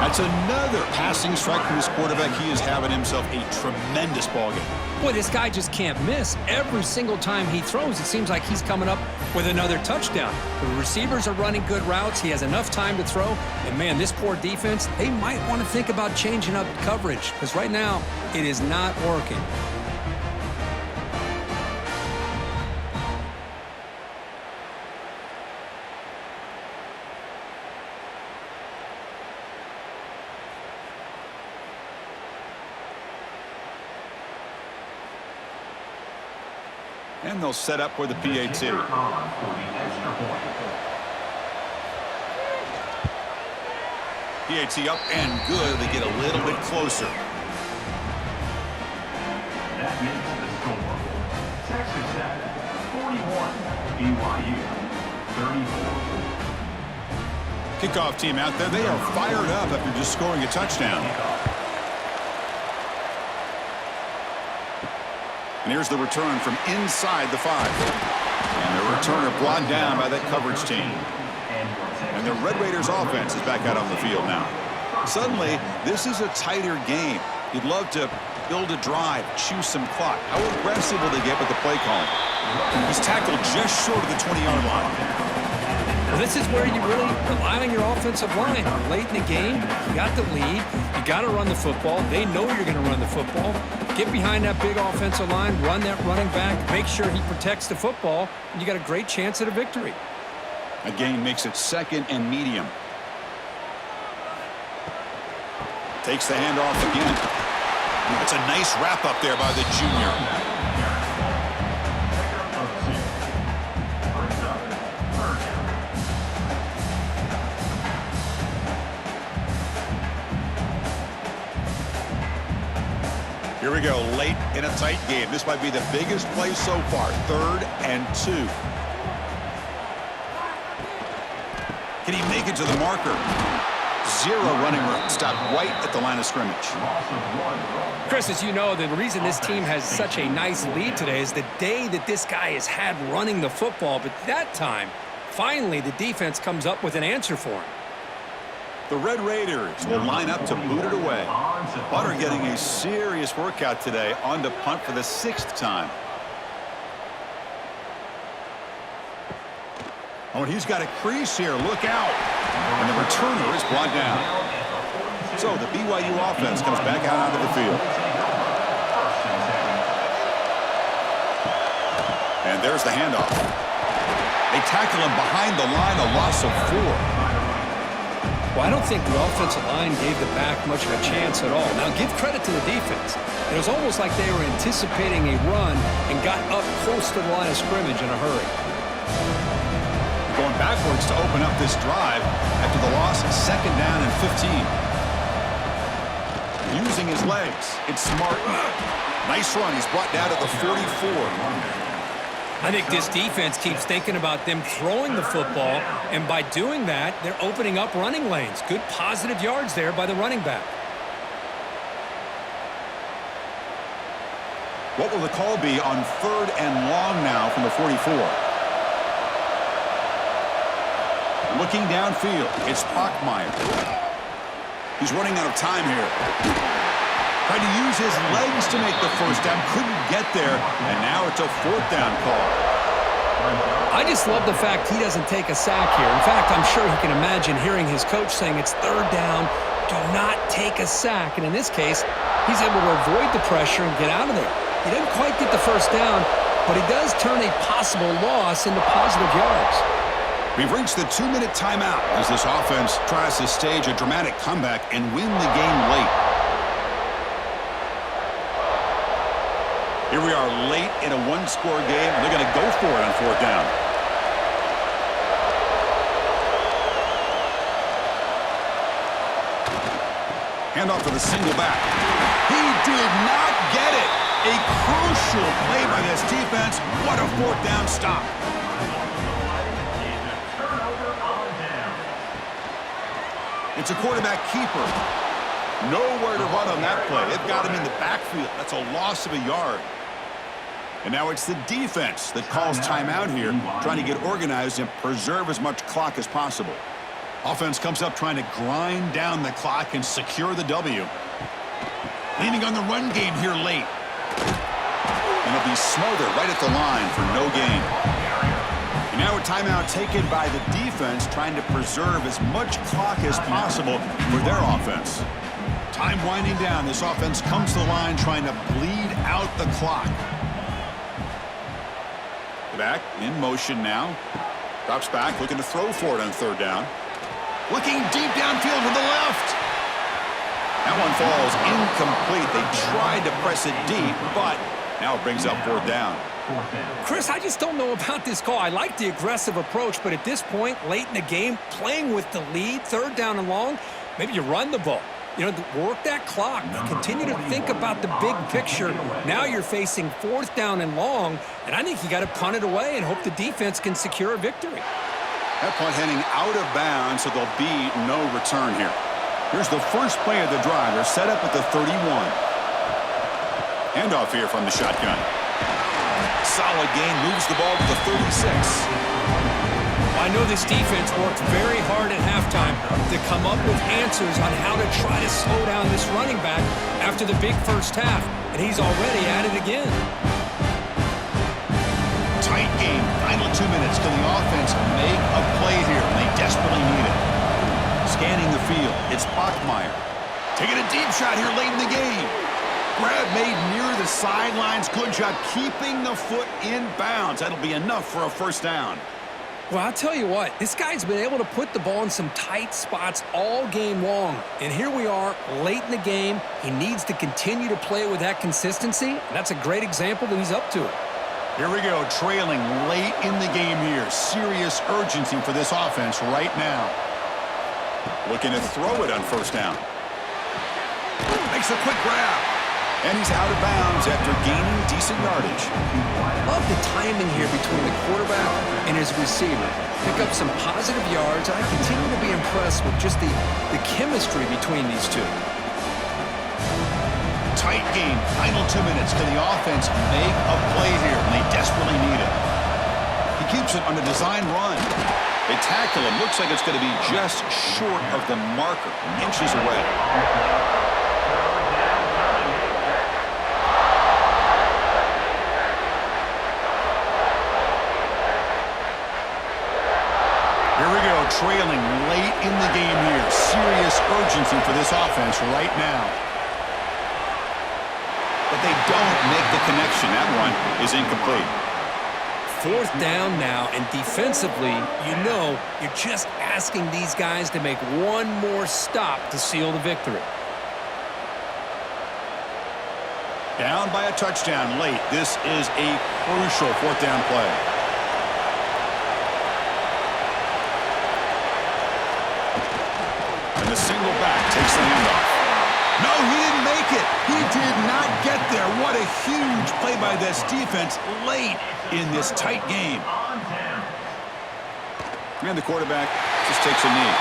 That's another passing strike from his quarterback. He is having himself a tremendous ballgame. Boy, this guy just can't miss. Every single time he throws, it seems like he's coming up with another touchdown. The receivers are running good routes. He has enough time to throw. And, man, this poor defense, they might want to think about changing up coverage because right now it is not working. And they'll set up for the PAT. PAT up and good. They get a little bit closer. That makes the score. Texas BYU 34. Kickoff team out there. They are fired up after just scoring a touchdown. And here's the return from inside the 5. And the returner brought down by that coverage team. And the Red Raiders offense is back out on the field now. Suddenly, this is a tighter game. You'd love to build a drive, choose some clock. How aggressive will they get with the play calling? He's tackled just short of the 20-yard line. Well, this is where you really rely on your offensive line. Late in the game, you got the lead. You got to run the football. They know you're going to run the football. Get behind that big offensive line, run that running back, make sure he protects the football, and you got a great chance at a victory. A gain makes it 2nd and medium. Takes the handoff again. That's a nice wrap up there by the junior. Here we go, late in a tight game. This might be the biggest play so far. 3rd and 2. Can he make it to the marker? 0 running room. Stopped right at the line of scrimmage. Chris, as you know, the reason this team has such a nice lead today is the day that this guy has had running the football. But that time, finally, the defense comes up with an answer for him. The Red Raiders will line up to boot it away. Butter getting a serious workout today on to punt for the 6th time. Oh, and he's got a crease here. Look out. And the returner is brought down. So the BYU offense comes back out onto the field. And there's the handoff. They tackle him behind the line, a loss of 4. Well, I don't think the offensive line gave the back much of a chance at all. Now, give credit to the defense. It was almost like they were anticipating a run and got up close to the line of scrimmage in a hurry. Going backwards to open up this drive after the loss, 2nd down and 15. Using his legs, it's Martin. Nice run. He's brought down to the 44. I think this defense keeps thinking about them throwing the football, and by doing that, they're opening up running lanes. Good positive yards there by the running back. What will the call be on 3rd and long now from the 44? Looking downfield, it's Hockmeyer. He's running out of time here. Tried to use his legs to make the first down, couldn't get there, and now it's a 4th down call. I just love the fact he doesn't take a sack here. In fact, I'm sure he can imagine hearing his coach saying it's 3rd down, do not take a sack. And in this case, he's able to avoid the pressure and get out of there. He doesn't quite get the first down, but he does turn a possible loss into positive yards. We've reached the 2-minute timeout as this offense tries to stage a dramatic comeback and win the game late. Here we are late in a 1-score game, and they're going to go for it on 4th down. Handoff to the single back. He did not get it. A crucial play by this defense. What a 4th down stop. It's a quarterback keeper. Nowhere to run on that play. They've got him in the backfield. That's a loss of a yard. And now it's the defense that calls timeout here, trying to get organized and preserve as much clock as possible. Offense comes up trying to grind down the clock and secure the W. Leaning on the run game here late. And it'll be smothered right at the line for no gain. And now a timeout taken by the defense, trying to preserve as much clock as possible for their offense. Time winding down. This offense comes to the line trying to bleed out the clock. Back in motion now. Drops back, looking to throw for it on 3rd down. Looking deep downfield to the left. That one falls incomplete. They tried to press it deep, but now it brings up 4th down. Chris, I just don't know about this call. I like the aggressive approach, but at this point, late in the game, playing with the lead, 3rd down and long, maybe you run the ball. You know, work that clock. Continue to think about the big picture. Now you're facing 4th down and long, and I think you got to punt it away and hope the defense can secure a victory. That punt heading out of bounds, so there'll be no return here. Here's the first play of the drive. They're set up at the 31. Handoff here from the shotgun. Solid gain, moves the ball to the 36. I know this defense worked very hard at halftime to come up with answers on how to try to slow down this running back after the big first half, and he's already at it again. Tight game, final 2 minutes. Can the offense make a play here? They desperately need it. Scanning the field, it's Bachmeier. Taking a deep shot here late in the game. Grab made near the sidelines. Good job keeping the foot in bounds. That'll be enough for a first down. Well, I'll tell you what, this guy's been able to put the ball in some tight spots all game long. And here we are, late in the game. He needs to continue to play with that consistency. And that's a great example that he's up to it. Here we go, trailing late in the game here. Serious urgency for this offense right now. Looking to throw it on first down. Makes a quick grab. And he's out of bounds after gaining decent yardage. Love the timing here between the quarterback and his receiver. Pick up some positive yards. I continue to be impressed with just the chemistry between these two. Tight game, final 2 minutes. Can the offense make a play here? And they desperately need it. He keeps it on the design run. They tackle him. Looks like it's going to be just short of the marker, inches away. Here we go, trailing late in the game here. Serious urgency for this offense right now. But they don't make the connection. That one is incomplete. 4th down now, and defensively, you know, you're just asking these guys to make one more stop to seal the victory. Down by a touchdown late. This is a crucial 4th down play. And the single back takes the handoff. No, he didn't make it. He did not get there. What a huge play by this defense late in this tight game. And the quarterback just takes a knee.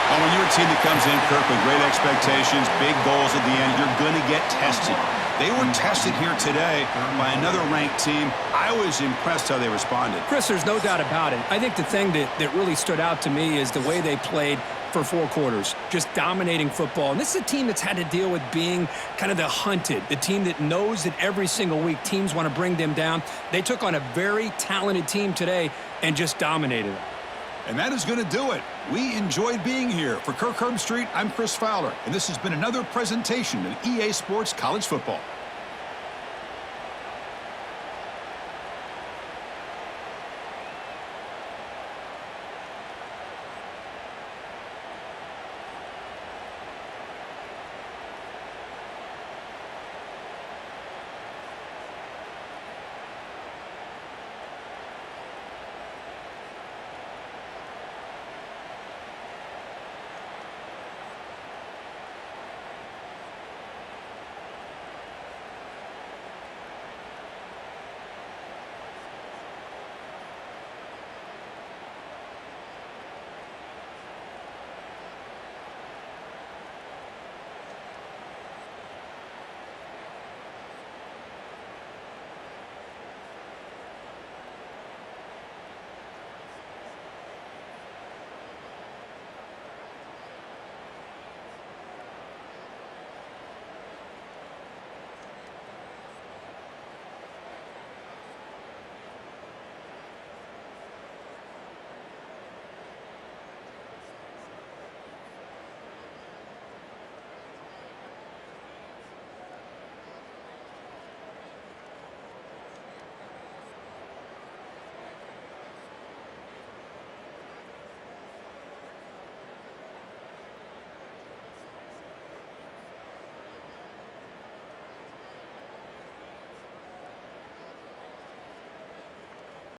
Well, when you're a team that comes in, Kirk, with great expectations, big goals at the end, you're going to get tested. They were tested here today by another ranked team. I was impressed how they responded. Chris, there's no doubt about it. I think the thing that really stood out to me is the way they played for 4 quarters, just dominating football. And this is a team that's had to deal with being kind of the hunted, the team that knows that every single week teams want to bring them down. They took on a very talented team today and just dominated them. And that is going to do it. We enjoyed being here. For Kirk Herbstreit, I'm Chris Fowler, and this has been another presentation of EA Sports College Football.